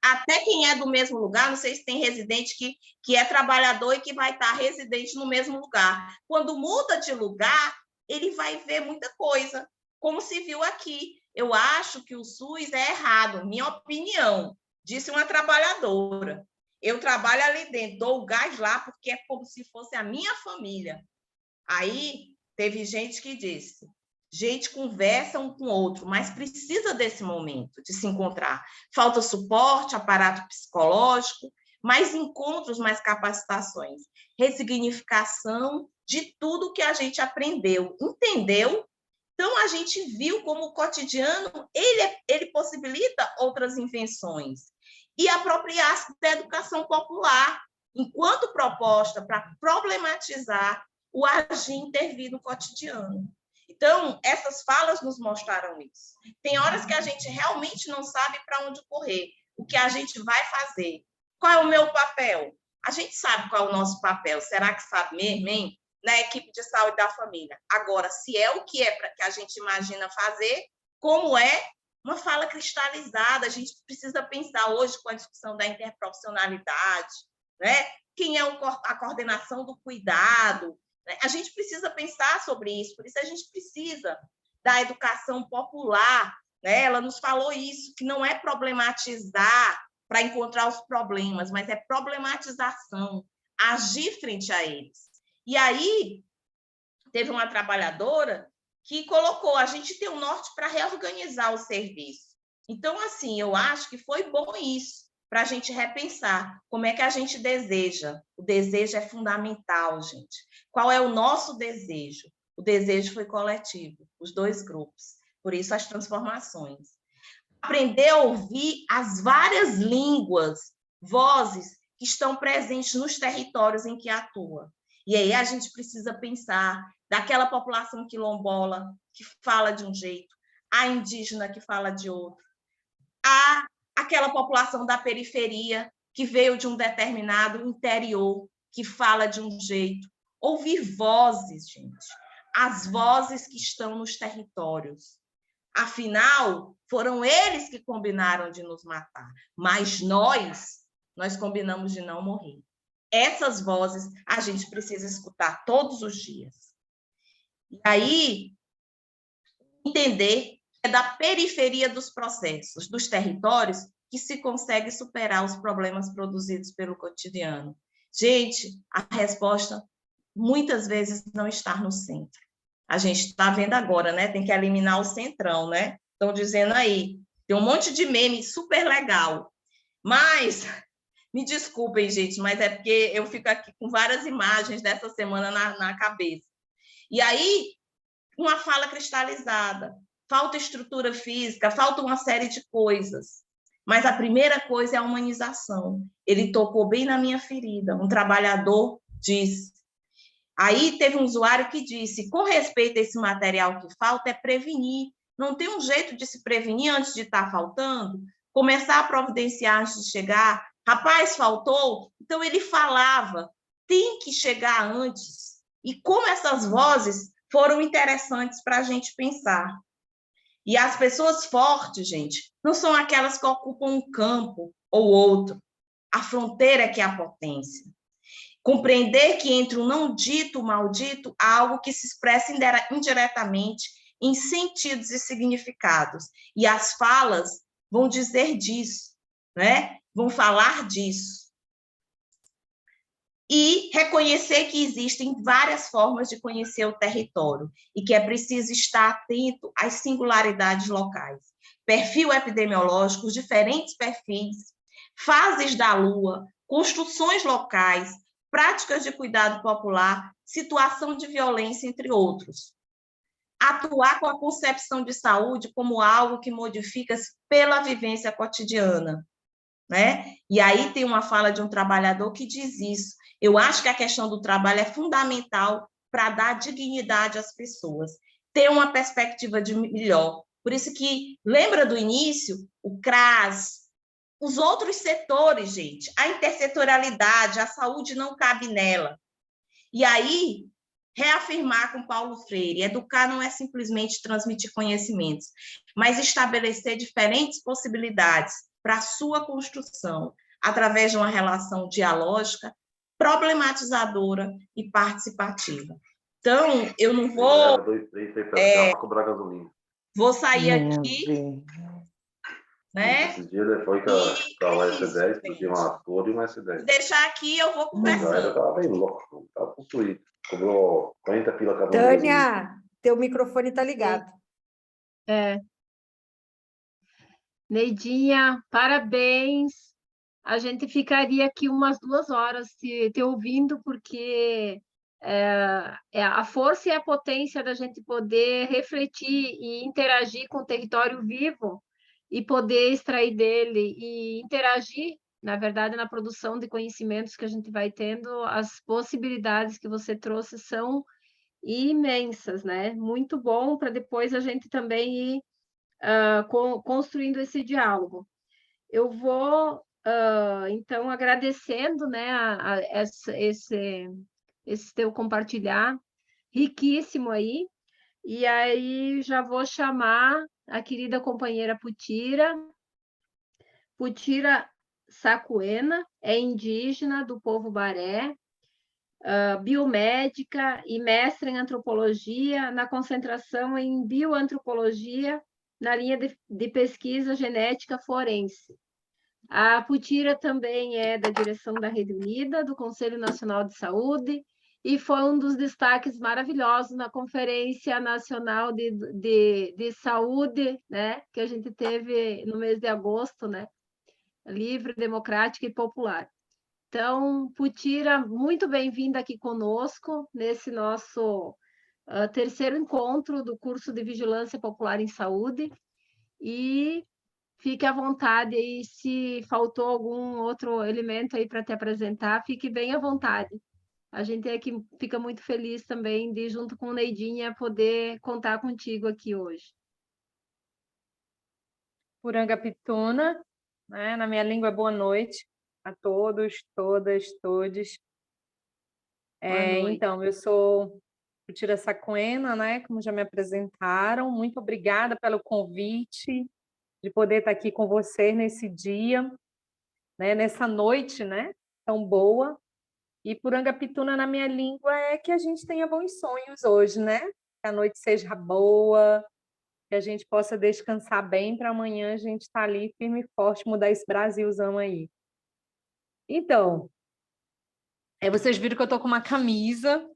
Até quem é do mesmo lugar, não sei se tem residente que é trabalhador e que vai estar residente no mesmo lugar. Quando muda de lugar, ele vai ver muita coisa, como se viu aqui. Eu acho que o SUS é errado, minha opinião, disse uma trabalhadora. Eu trabalho ali dentro, dou o gás lá, porque é como se fosse a minha família. Aí teve gente que disse, gente conversa um com o outro, mas precisa desse momento de se encontrar. Falta suporte, aparato psicológico, mais encontros, mais capacitações, ressignificação de tudo que a gente aprendeu, entendeu? Então, a gente viu como o cotidiano, ele possibilita outras invenções. E apropriar-se da educação popular, enquanto proposta para problematizar o agir e intervir no cotidiano. Então, essas falas nos mostraram isso. Tem horas que a gente realmente não sabe para onde correr, o que a gente vai fazer. Qual é o meu papel? A gente sabe qual é o nosso papel. Será que sabe mesmo, hein? Na equipe de saúde da família. Agora, se é o que é para que a gente imagina fazer, como é uma fala cristalizada, a gente precisa pensar hoje com a discussão da interprofissionalidade, né? Quem é a coordenação do cuidado, né? A gente precisa pensar sobre isso, por isso a gente precisa da educação popular, né? Ela nos falou isso, que não é problematizar para encontrar os problemas, mas é problematização, agir frente a eles. E aí, teve uma trabalhadora que colocou, a gente tem um norte para reorganizar o serviço. Então, assim, eu acho que foi bom isso, para a gente repensar como é que a gente deseja. O desejo é fundamental, gente. Qual é o nosso desejo? O desejo foi coletivo, os dois grupos. Por isso, as transformações. Aprender a ouvir as várias línguas, vozes que estão presentes nos territórios em que atua. E aí a gente precisa pensar daquela população quilombola que fala de um jeito, a indígena que fala de outro, aquela população da periferia que veio de um determinado interior que fala de um jeito. Ouvir vozes, gente, as vozes que estão nos territórios. Afinal, foram eles que combinaram de nos matar, mas nós combinamos de não morrer. Essas vozes a gente precisa escutar todos os dias. E aí, entender que é da periferia dos processos, dos territórios, que se consegue superar os problemas produzidos pelo cotidiano. Gente, a resposta muitas vezes não está no centro. A gente está vendo agora, né? Tem que eliminar o centrão, né? Estão dizendo aí, tem um monte de meme super legal. Mas, me desculpem, gente, mas é porque eu fico aqui com várias imagens dessa semana na cabeça. E aí, uma fala cristalizada, falta estrutura física, falta uma série de coisas. Mas a primeira coisa é a humanização. Ele tocou bem na minha ferida. Um trabalhador disse. Aí teve um usuário que disse, com respeito a esse material que falta, é prevenir. Não tem um jeito de se prevenir antes de estar faltando? Começar a providenciar antes de chegar? Rapaz, faltou? Então, ele falava, tem que chegar antes. E como essas vozes foram interessantes para a gente pensar. E as pessoas fortes, gente, não são aquelas que ocupam um campo ou outro. A fronteira é que é a potência. Compreender que entre o não dito e o maldito há algo que se expressa indiretamente em sentidos e significados. E as falas vão dizer disso, né? Vão falar disso. E reconhecer que existem várias formas de conhecer o território e que é preciso estar atento às singularidades locais. Perfil epidemiológico, diferentes perfis, fases da lua, construções locais, práticas de cuidado popular, situação de violência, entre outros. Atuar com a concepção de saúde como algo que modifica-se pela vivência cotidiana, né? E aí tem uma fala de um trabalhador que diz isso. Eu acho que a questão do trabalho é fundamental para dar dignidade às pessoas, ter uma perspectiva de melhor. Por isso que, lembra do início, o CRAS, os outros setores, gente, a intersetorialidade, a saúde não cabe nela. E aí, reafirmar com Paulo Freire, educar não é simplesmente transmitir conhecimentos, mas estabelecer diferentes possibilidades para a sua construção, através de uma relação dialógica, problematizadora e participativa. Então, eu não vou... Vou sair aqui... Né? Esse dia depois que a S10 pediu uma cor e uma S10. Deixar aqui, eu vou conversando. Eu estava bem louco, estava possuído. Cobrou 40 pila cada um. Tânia, teu microfone está ligado. Neidinha, parabéns. A gente ficaria aqui umas 2 horas te ouvindo, porque a força e a potência da gente poder refletir e interagir com o território vivo e poder extrair dele e interagir, na verdade, na produção de conhecimentos que a gente vai tendo, as possibilidades que você trouxe são imensas, né? Muito bom para depois a gente também ir construindo esse diálogo. Eu vou, então, agradecendo, né, esse teu compartilhar riquíssimo aí, e aí já vou chamar a querida companheira Putira. Putira Sakuena é indígena do povo Baré, biomédica e mestre em antropologia, na concentração em bioantropologia, na linha de pesquisa genética forense. A Putira também é da direção da Rede Unida, do Conselho Nacional de Saúde, e foi um dos destaques maravilhosos na Conferência Nacional de Saúde, né, que a gente teve no mês de agosto, né, livre, democrática e popular. Então, Putira, muito bem-vinda aqui conosco, nesse nosso terceiro encontro do curso de Vigilância Popular em Saúde, e fique à vontade aí, se faltou algum outro elemento aí para te apresentar, fique bem à vontade. A gente aqui fica muito feliz também de, junto com Neidinha, poder contar contigo aqui hoje. Puranga-Pituna, né? Na minha língua, boa noite a todos, todas, todes. Então, eu sou Putira Sakuena, né? Como já me apresentaram, muito obrigada pelo convite de poder estar aqui com você nesse dia, né? Nessa noite, né? Tão boa. E Puranga-Pituna, na minha língua, é que a gente tenha bons sonhos hoje, né? Que a noite seja boa, que a gente possa descansar bem para amanhã a gente estar ali firme e forte, mudar esse Brasilzão aí. Então, vocês viram que eu estou com uma camisa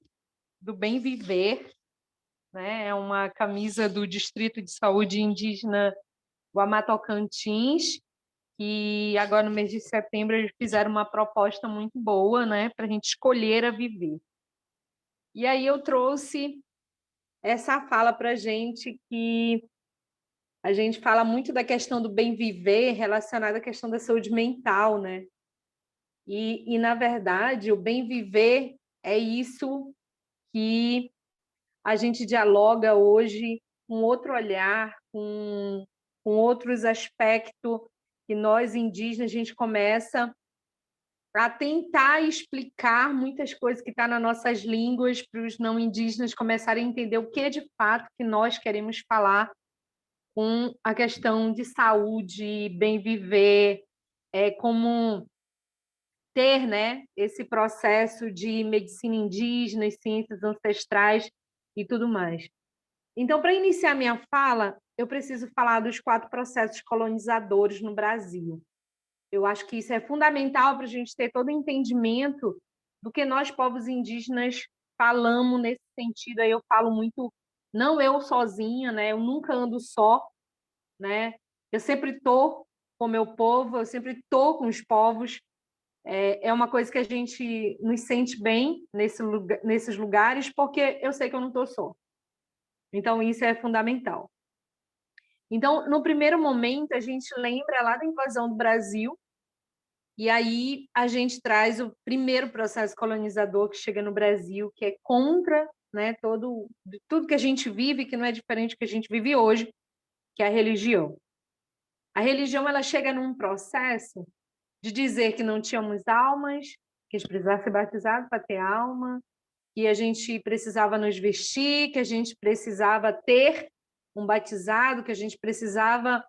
do Bem Viver, né? É uma camisa do Distrito de Saúde Indígena Guamatocantins, e agora no mês de setembro eles fizeram uma proposta muito boa, né, para a gente escolher a viver. E aí eu trouxe essa fala para a gente, que a gente fala muito da questão do bem viver relacionada à questão da saúde mental, né? E na verdade, o bem viver é isso que a gente dialoga hoje com outro olhar, com outros aspectos, que nós indígenas a gente começa a tentar explicar muitas coisas que estão nas nossas línguas para os não indígenas começarem a entender o que é de fato que nós queremos falar com a questão de saúde, bem viver, como ter, né, esse processo de medicina indígena, ciências ancestrais e tudo mais. Então, para iniciar minha fala, eu preciso falar dos 4 processos colonizadores no Brasil. Eu acho que isso é fundamental para a gente ter todo o entendimento do que nós, povos indígenas, falamos nesse sentido. Aí eu falo muito, não eu sozinha, né? Eu nunca ando só, né? Eu sempre estou com o meu povo, eu sempre estou com os povos. É uma coisa que a gente nos sente bem nesses lugares, porque eu sei que eu não estou só. Então, isso é fundamental. Então, no primeiro momento, a gente lembra lá da invasão do Brasil, e aí a gente traz o primeiro processo colonizador que chega no Brasil, que é contra, né, tudo que a gente vive, que não é diferente do que a gente vive hoje, que é a religião. A religião, ela chega num processo de dizer que não tínhamos almas, que a gente precisava ser batizado para ter alma, que a gente precisava nos vestir, que a gente precisava ter um batizado, que a gente precisava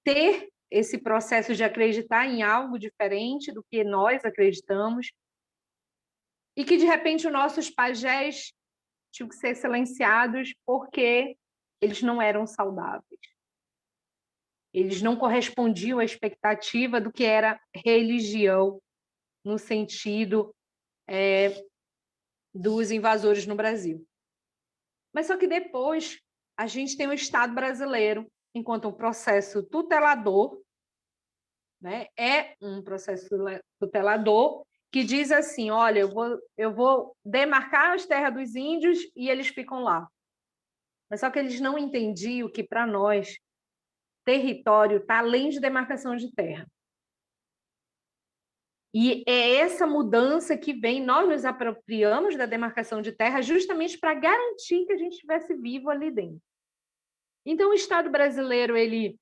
ter esse processo de acreditar em algo diferente do que nós acreditamos, e que, de repente, os nossos pajés tinham que ser silenciados porque eles não eram saudáveis. Eles não correspondiam à expectativa do que era religião, no sentido dos invasores no Brasil. Mas só que depois a gente tem o Estado brasileiro, enquanto um processo tutelador, né? É um processo tutelador que diz assim, olha, eu vou demarcar as terras dos índios e eles ficam lá. Mas só que eles não entendiam que, para nós, território está além de demarcação de terra. E é essa mudança que vem, nós nos apropriamos da demarcação de terra justamente para garantir que a gente estivesse vivo ali dentro. Então, o Estado brasileiro, ele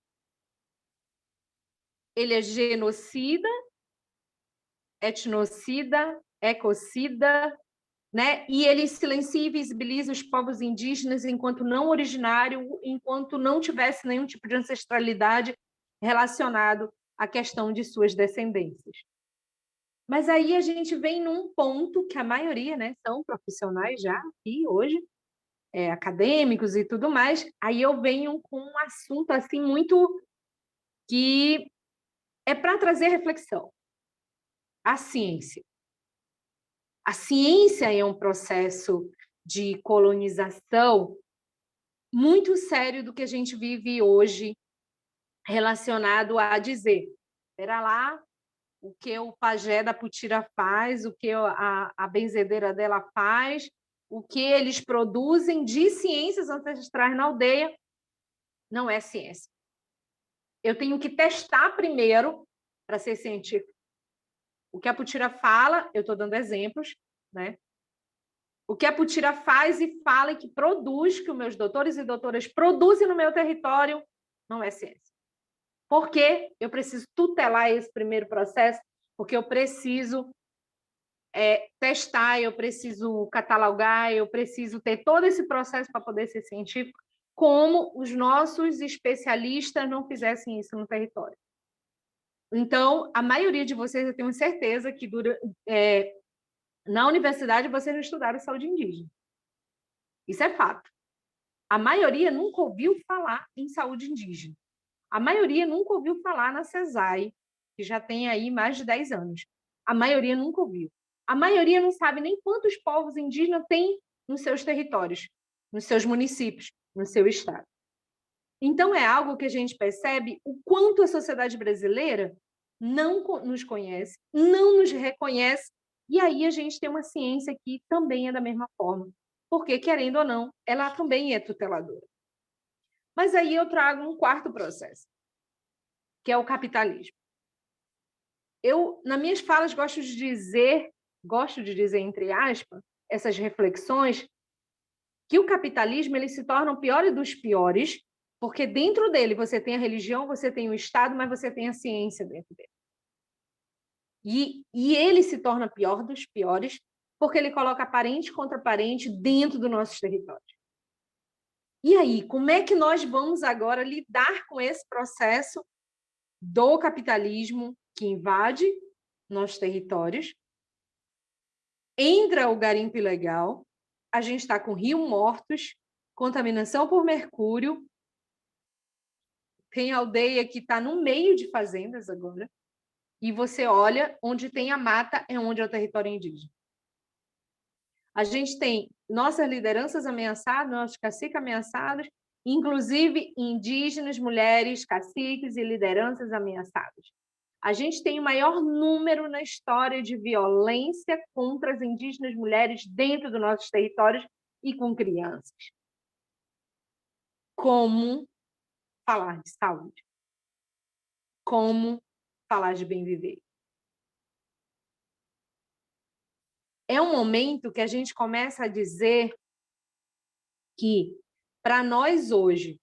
é genocida, etnocida, ecocida, né? E ele silencia e visibiliza os povos indígenas enquanto não originário, enquanto não tivesse nenhum tipo de ancestralidade relacionado à questão de suas descendências. Mas aí a gente vem num ponto que a maioria, né, são profissionais já aqui hoje, acadêmicos e tudo mais. Aí eu venho com um assunto assim muito que é para trazer reflexão. A ciência. A ciência é um processo de colonização muito sério do que a gente vive hoje, relacionado a dizer, espera lá, o que o pajé da Putira faz, o que a benzedeira dela faz, o que eles produzem de ciências ancestrais na aldeia, não é ciência. Eu tenho que testar primeiro para ser científico. O que a Putira fala, eu estou dando exemplos, né? O que a Putira faz e fala e que produz, que os meus doutores e doutoras produzem no meu território, não é ciência. Por quê? Eu preciso tutelar esse primeiro processo, porque eu preciso testar, eu preciso catalogar, eu preciso ter todo esse processo para poder ser científico, como os nossos especialistas não fizessem isso no território. Então, a maioria de vocês, eu tenho certeza que na universidade vocês não estudaram saúde indígena. Isso é fato. A maioria nunca ouviu falar em saúde indígena. A maioria nunca ouviu falar na CESAI, que já tem aí mais de 10 anos. A maioria nunca ouviu. A maioria não sabe nem quantos povos indígenas tem nos seus territórios, nos seus municípios, no seu estado. Então, é algo que a gente percebe o quanto a sociedade brasileira não nos conhece, não nos reconhece, e aí a gente tem uma ciência que também é da mesma forma, porque, querendo ou não, ela também é tuteladora. Mas aí eu trago um quarto processo, que é o capitalismo. Eu, nas minhas falas, gosto de dizer, entre aspas, essas reflexões, que o capitalismo ele se torna o pior dos piores, porque dentro dele você tem a religião, você tem o Estado, mas você tem a ciência dentro dele. E ele se torna pior dos piores, porque ele coloca parente contra parente dentro dos nossos territórios. E aí, como é que nós vamos agora lidar com esse processo do capitalismo que invade nossos territórios? Entra o garimpo ilegal, a gente está com rios mortos, contaminação por mercúrio, tem aldeia que está no meio de fazendas agora, e você olha, onde tem a mata é onde é o território indígena. A gente tem nossas lideranças ameaçadas, nossos caciques ameaçados, inclusive indígenas, mulheres, caciques e lideranças ameaçadas. A gente tem o maior número na história de violência contra as indígenas mulheres dentro dos nossos territórios e com crianças. Como falar de saúde? Como falar de bem viver? É um momento que a gente começa a dizer que, para nós hoje,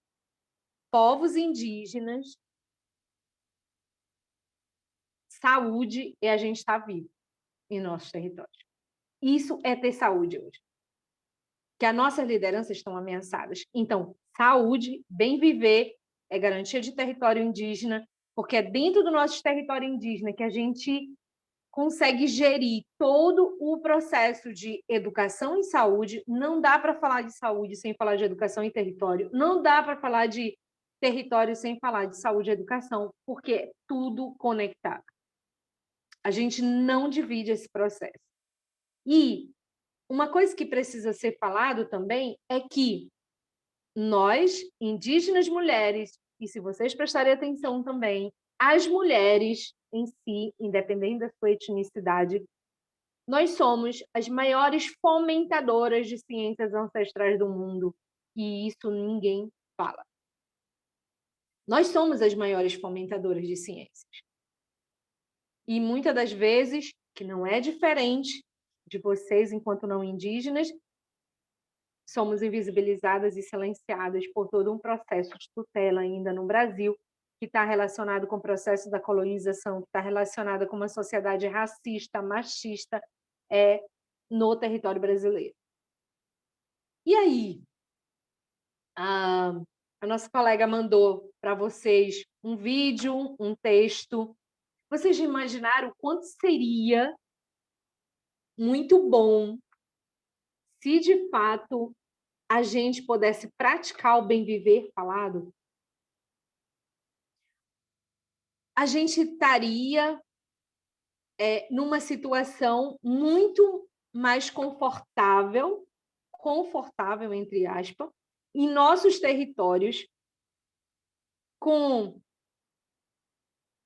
povos indígenas, saúde é a gente estar vivo em nossos territórios. Isso é ter saúde hoje. que as nossas lideranças estão ameaçadas. Então, saúde, bem viver, é garantia de território indígena, porque é dentro do nosso território indígena que a gente consegue gerir todo o processo de educação e saúde. Não dá para falar de saúde sem falar de educação e território. Não dá para falar de território sem falar de saúde e educação, porque é tudo conectado. A gente não divide esse processo. E uma coisa que precisa ser falado também é que nós, indígenas mulheres, e se vocês prestarem atenção também, as mulheres em si, independente da sua etnicidade, nós somos as maiores fomentadoras de ciências ancestrais do mundo, e isso ninguém fala. Nós somos as maiores fomentadoras de ciências. E muitas das vezes, que não é diferente de vocês enquanto não indígenas, somos invisibilizadas e silenciadas por todo um processo de tutela ainda no Brasil, que está relacionado com o processo da colonização, que está relacionado com uma sociedade racista, machista, no território brasileiro. E aí, a nossa colega mandou para vocês um vídeo, um texto. Vocês já imaginaram o quanto seria muito bom se, de fato, a gente pudesse praticar o bem viver falado? A gente estaria numa situação muito mais confortável, entre aspas, em nossos territórios, com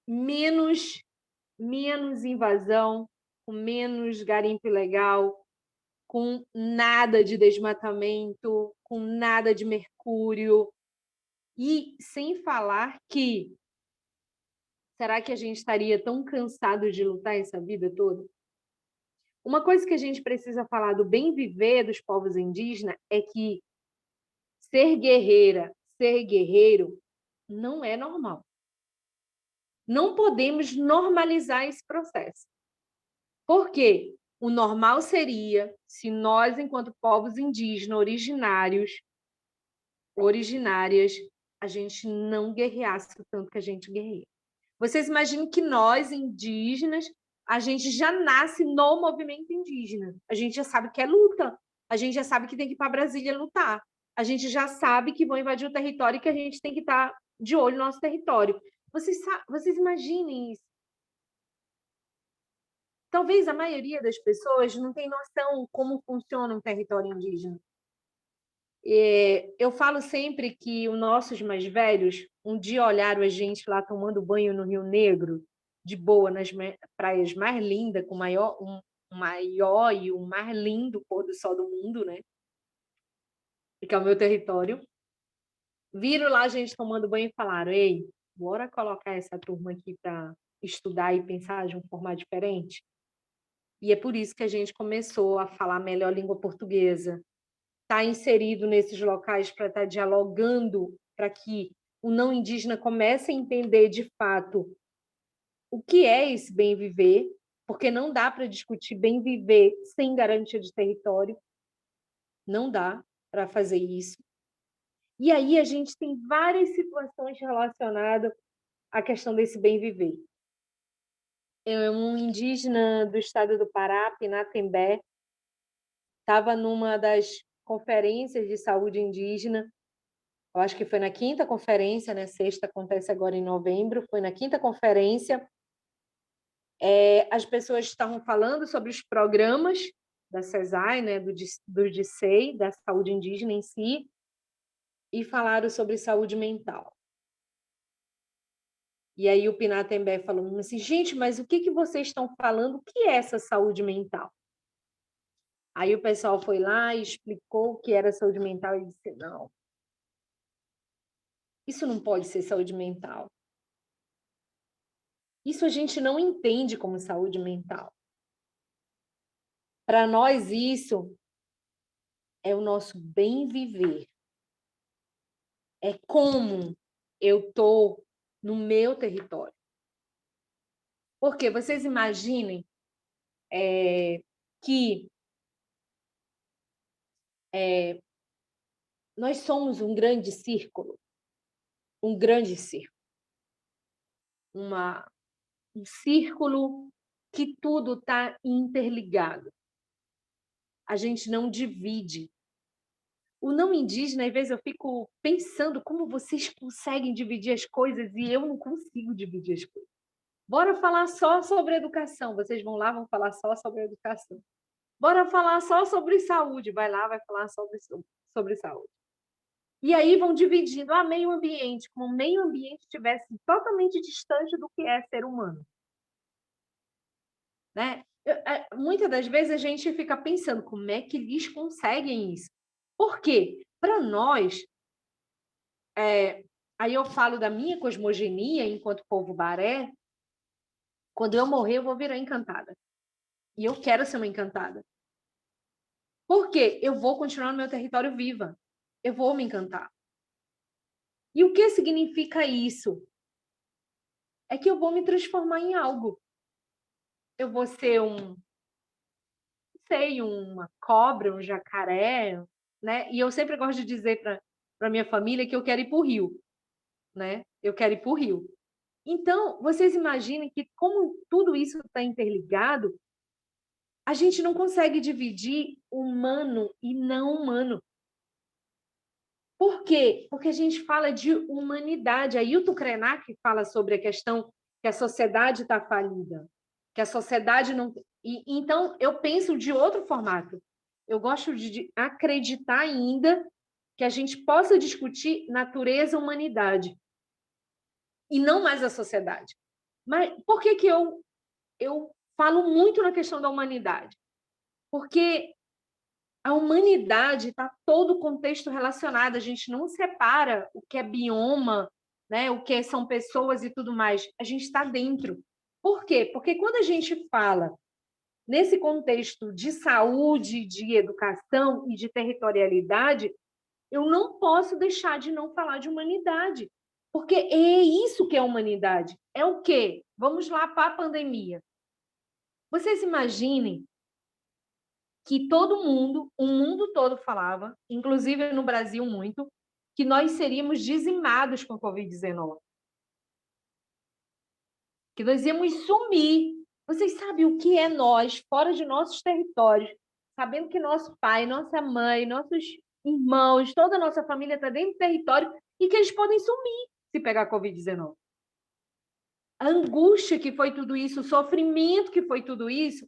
menos invasão, com menos garimpo ilegal, com nada de desmatamento, com nada de mercúrio. E sem falar que, será que a gente estaria tão cansado de lutar essa vida toda? Uma coisa que a gente precisa falar do bem viver dos povos indígenas é que ser guerreira, ser guerreiro, não é normal. Não podemos normalizar esse processo. Por quê? O normal seria se nós, enquanto povos indígenas originárias, a gente não guerreasse o tanto que a gente guerreia. Vocês imaginem que nós, indígenas, a gente já nasce no movimento indígena. A gente já sabe que é luta. A gente já sabe que tem que ir para Brasília lutar. A gente já sabe que vão invadir o território e que a gente tem que estar de olho no nosso território. Vocês imaginem isso. Talvez a maioria das pessoas não tenha noção como funciona um território indígena. Eu falo sempre que os nossos mais velhos, um dia olharam a gente lá tomando banho no Rio Negro, de boa, nas praias mais lindas, com o maior e o mais lindo pôr do sol do mundo, né? Que é o meu território. Viram lá a gente tomando banho e falaram: ei, bora colocar essa turma aqui para estudar e pensar de uma forma diferente? E é por isso que a gente começou a falar melhor língua portuguesa, estar inserido nesses locais para estar dialogando, para que o não indígena comece a entender de fato o que é esse bem viver, porque não dá para discutir bem viver sem garantia de território, não dá para fazer isso. E aí a gente tem várias situações relacionadas à questão desse bem viver. Um indígena do estado do Pará, Pinatembé, estava numa das conferências de saúde indígena, eu acho que foi na 5ª conferência, né? 6ª acontece agora em novembro, foi na 5ª conferência. As pessoas estavam falando sobre os programas da CESAI, né? do DICEI, da saúde indígena em si, e falaram sobre saúde mental. E aí o Pinatembé falou assim: gente, mas o que vocês estão falando? O que é essa saúde mental? Aí o pessoal foi lá e explicou o que era saúde mental e disse: não, isso não pode ser saúde mental. Isso a gente não entende como saúde mental. Para nós, isso é o nosso bem viver. É como eu estou no meu território. Porque vocês imaginem que nós somos um grande círculo, um círculo que tudo está interligado. A gente não divide. O não indígena, às vezes eu fico pensando como vocês conseguem dividir as coisas e eu não consigo dividir as coisas. Bora falar só sobre educação. Vocês vão lá, vão falar só sobre educação. Bora falar só sobre saúde. Vai lá, vai falar sobre saúde. E aí vão dividindo meio ambiente, como o meio ambiente estivesse totalmente distante do que é ser humano. Né? Muitas das vezes a gente fica pensando como é que eles conseguem isso. Por quê? Para nós, aí eu falo da minha cosmogonia enquanto povo baré, quando eu morrer eu vou virar encantada. E eu quero ser uma encantada. Por quê? Eu vou continuar no meu território viva. Eu vou me encantar. E o que significa isso? É que eu vou me transformar em algo. Eu vou ser uma cobra, um jacaré, né? E eu sempre gosto de dizer para minha família que eu quero ir para o rio, né? Eu quero ir para o rio. Então, vocês imaginem que como tudo isso está interligado, a gente não consegue dividir humano e não humano. Por quê? Porque a gente fala de humanidade. Ailton Krenak fala sobre a questão que a sociedade está falida, que a sociedade não... então, eu penso de outro formato. Eu gosto de acreditar ainda que a gente possa discutir natureza e humanidade, e não mais a sociedade. Mas por que eu falo muito na questão da humanidade? Porque a humanidade está todo o contexto relacionado, a gente não separa o que é bioma, né, o que são pessoas e tudo mais, a gente está dentro. Por quê? Porque quando a gente fala nesse contexto de saúde, de educação e de territorialidade, eu não posso deixar de não falar de humanidade, porque é isso que é humanidade. É o quê? Vamos lá para a pandemia. Vocês imaginem que todo mundo, o mundo todo falava, inclusive no Brasil muito, que nós seríamos dizimados com a Covid-19. Que nós íamos sumir. Vocês sabem o que é nós, fora de nossos territórios, sabendo que nosso pai, nossa mãe, nossos irmãos, toda a nossa família está dentro do território e que eles podem sumir se pegar a Covid-19. A angústia que foi tudo isso, o sofrimento que foi tudo isso.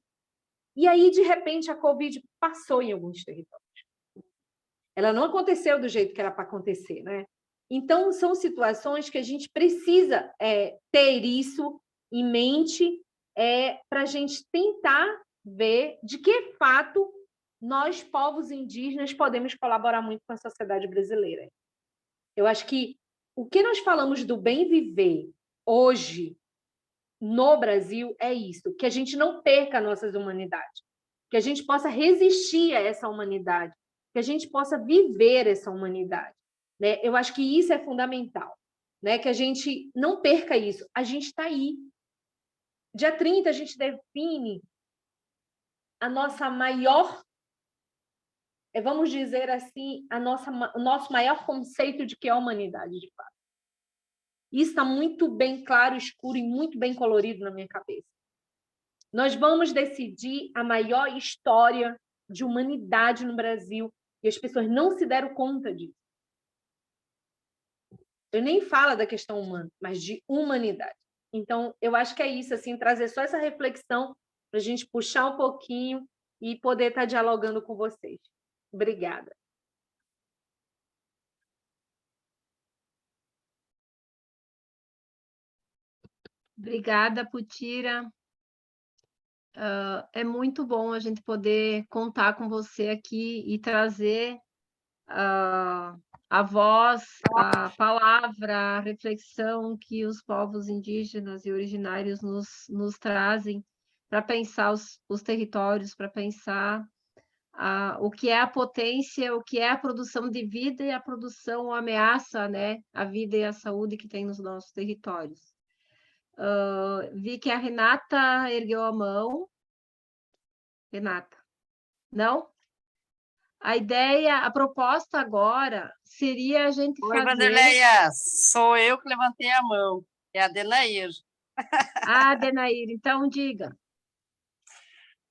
E aí, de repente, a Covid passou em alguns territórios. Ela não aconteceu do jeito que era para acontecer, né? Então, são situações que a gente precisa ter isso em mente para a gente tentar ver de que fato nós, povos indígenas, podemos colaborar muito com a sociedade brasileira. Eu acho que o que nós falamos do bem viver hoje no Brasil é isso, que a gente não perca nossas humanidades, que a gente possa resistir a essa humanidade, que a gente possa viver essa humanidade. Né? Eu acho que isso é fundamental, né? Que a gente não perca isso. A gente está aí. Dia 30, a gente define a nossa maior, vamos dizer assim, o nosso maior conceito de que é a humanidade, de fato. Isso está muito bem claro, escuro e muito bem colorido na minha cabeça. Nós vamos decidir a maior história de humanidade no Brasil e as pessoas não se deram conta disso. Eu nem falo da questão humana, mas de humanidade. Então, eu acho que é isso, assim, trazer só essa reflexão para a gente puxar um pouquinho e poder estar dialogando com vocês. Obrigada. Obrigada, Putira. É muito bom a gente poder contar com você aqui e trazer a voz, a palavra, a reflexão que os povos indígenas e originários nos trazem para pensar os territórios, para pensar o que é a potência, o que é a produção de vida e a produção, a ameaça, né, a vida e a saúde que tem nos nossos territórios. Vi que a Renata ergueu a mão. Renata, não? A ideia, a proposta agora seria a gente Oi, fazer... Vanderleia, sou eu que levantei a mão, é a Denair. Ah, Denair, então diga.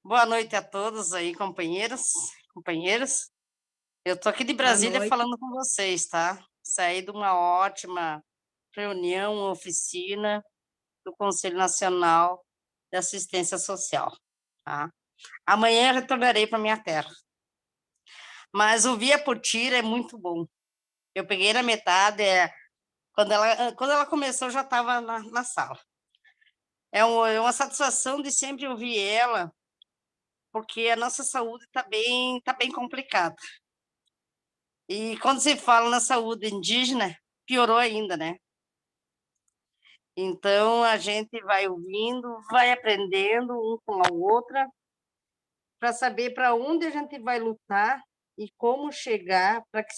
Boa noite a todos aí, companheiros. Eu estou aqui de Boa Brasília noite. falando com vocês, tá? Saí de uma ótima reunião, oficina do Conselho Nacional de Assistência Social, tá? Amanhã eu retornarei para minha terra. Mas o Via Potira é muito bom. Eu peguei na metade, quando ela começou, eu já estava na sala. É uma satisfação de sempre ouvir ela, porque a nossa saúde está bem complicada. E quando se fala na saúde indígena, piorou ainda, né? Então, a gente vai ouvindo, vai aprendendo um com a outra, para saber para onde a gente vai lutar e como chegar para que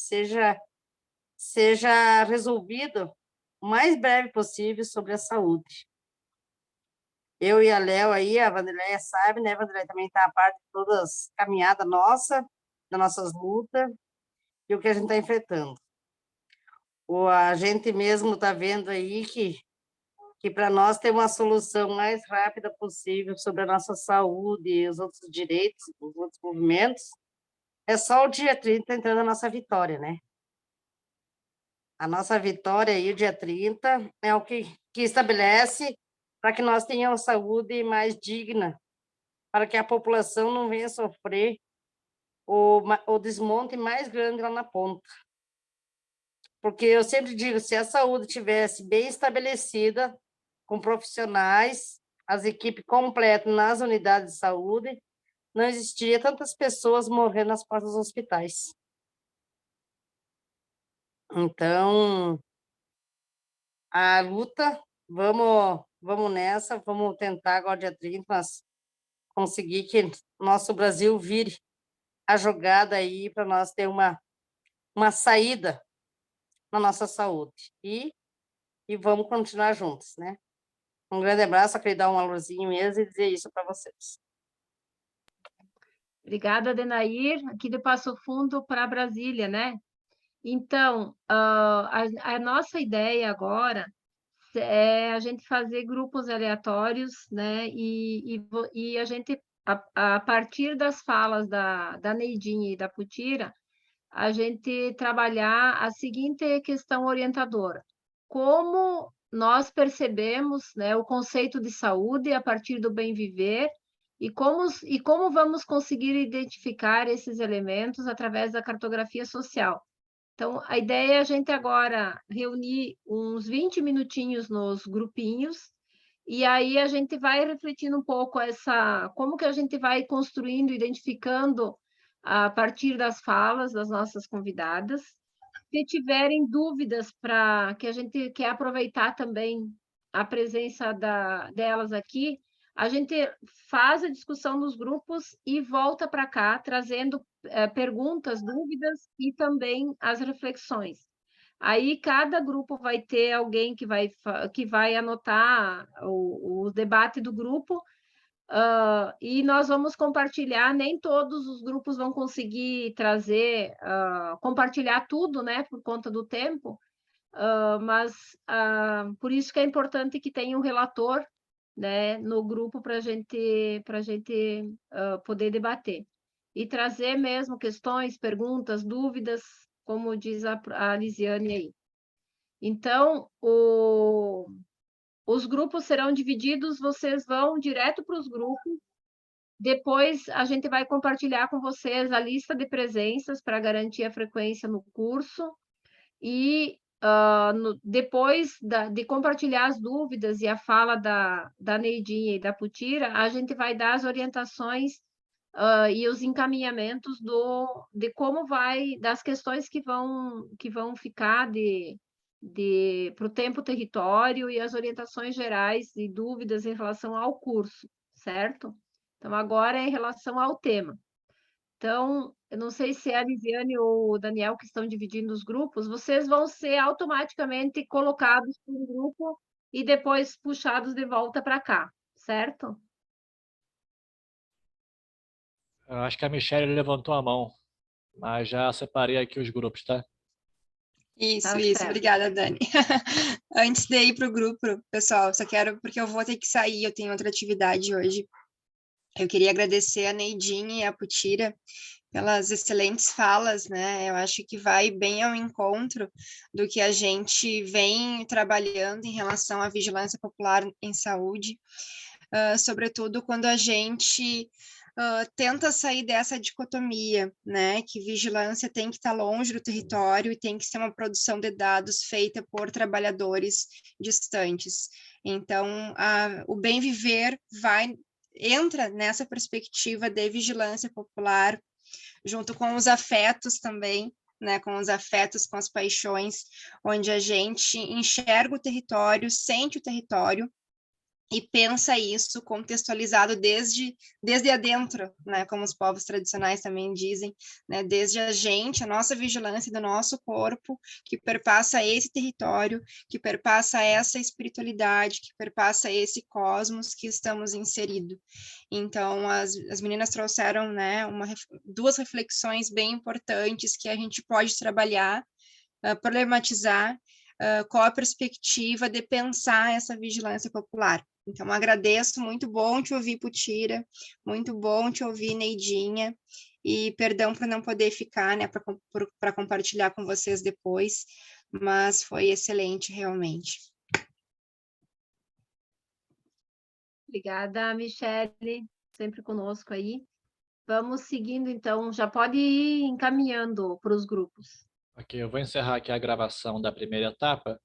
seja resolvido o mais breve possível sobre a saúde. Eu e a Léo aí, a Vanderleia sabe, né? A Vanderleia também está a parte de todas as caminhadas nossa, das nossas lutas e o que a gente está enfrentando. A gente mesmo está vendo aí que para nós ter uma solução mais rápida possível sobre a nossa saúde e os outros direitos, os outros movimentos, é só o dia 30 entrando na nossa vitória, né? A nossa vitória aí, o dia 30, é o que estabelece para que nós tenhamos saúde mais digna, para que a população não venha sofrer o desmonte mais grande lá na ponta. Porque eu sempre digo, se a saúde tivesse bem estabelecida, com profissionais, as equipes completas nas unidades de saúde, não existiria tantas pessoas morrendo nas portas dos hospitais. Então, a luta, vamos nessa, vamos tentar agora dia 30, mas conseguir que nosso Brasil vire a jogada aí para nós ter uma saída na nossa saúde. E vamos continuar juntos, né? Um grande abraço, eu queria dar um alôzinho mesmo e dizer isso para vocês. Obrigada, Denair, aqui de Passo Fundo para Brasília, né? Então, a nossa ideia agora é a gente fazer grupos aleatórios, né? E a gente, a partir das falas da Neidinha e da Putira, a gente trabalhar a seguinte questão orientadora: como nós percebemos, né, o conceito de saúde a partir do bem viver e como vamos conseguir identificar esses elementos através da cartografia social. Então, a ideia é a gente agora reunir uns 20 minutinhos nos grupinhos, e aí a gente vai refletindo um pouco como que a gente vai construindo, identificando a partir das falas das nossas convidadas. Se tiverem dúvidas para que a gente quer aproveitar também a presença delas aqui, a gente faz a discussão nos grupos e volta para cá, trazendo perguntas, dúvidas e também as reflexões. Aí cada grupo vai ter alguém que vai anotar o debate do grupo, e nós vamos compartilhar. Nem todos os grupos vão conseguir trazer, compartilhar tudo, né, por conta do tempo, mas por isso que é importante que tenha um relator, né, no grupo para a gente poder debater e trazer mesmo questões, perguntas, dúvidas, como diz a Lisiane aí. Então, os grupos serão divididos, vocês vão direto para os grupos, depois a gente vai compartilhar com vocês a lista de presenças para garantir a frequência no curso, e depois de compartilhar as dúvidas e a fala da Neidinha e da Putira, a gente vai dar as orientações e os encaminhamentos de como das questões que vão ficar para o tempo território e as orientações gerais e dúvidas em relação ao curso, certo? Então, agora é em relação ao tema. Então, eu não sei se é a Lisiane ou o Daniel que estão dividindo os grupos, vocês vão ser automaticamente colocados para um grupo e depois puxados de volta para cá, certo? Eu acho que a Michelle levantou a mão. Mas já separei aqui os grupos, tá? Isso, Tá isso. certo. Obrigada, Dani. Antes de ir para o grupo, pessoal, só quero, porque eu vou ter que sair, eu tenho outra atividade hoje. Eu queria agradecer a Neidinha e a Putira pelas excelentes falas, né? Eu acho que vai bem ao encontro do que a gente vem trabalhando em relação à vigilância popular em saúde, sobretudo quando a gente tenta sair dessa dicotomia, né? Que vigilância tem que estar longe do território e tem que ser uma produção de dados feita por trabalhadores distantes. Então, o bem viver entra nessa perspectiva de vigilância popular, junto com os afetos também, né, com os afetos, com as paixões, onde a gente enxerga o território, sente o território e pensa isso contextualizado desde adentro, né, como os povos tradicionais também dizem, né, desde a nossa vigilância do nosso corpo, que perpassa esse território, que perpassa essa espiritualidade, que perpassa esse cosmos que estamos inseridos. Então, as meninas trouxeram, né, duas reflexões bem importantes que a gente pode trabalhar, problematizar, qual a perspectiva de pensar essa vigilância popular. Então, agradeço, muito bom te ouvir, Putira, muito bom te ouvir, Neidinha, e perdão por não poder ficar, né, para compartilhar com vocês depois, mas foi excelente, realmente. Obrigada, Michele, sempre conosco aí. Vamos seguindo, então, já pode ir encaminhando para os grupos. Ok, eu vou encerrar aqui a gravação da primeira etapa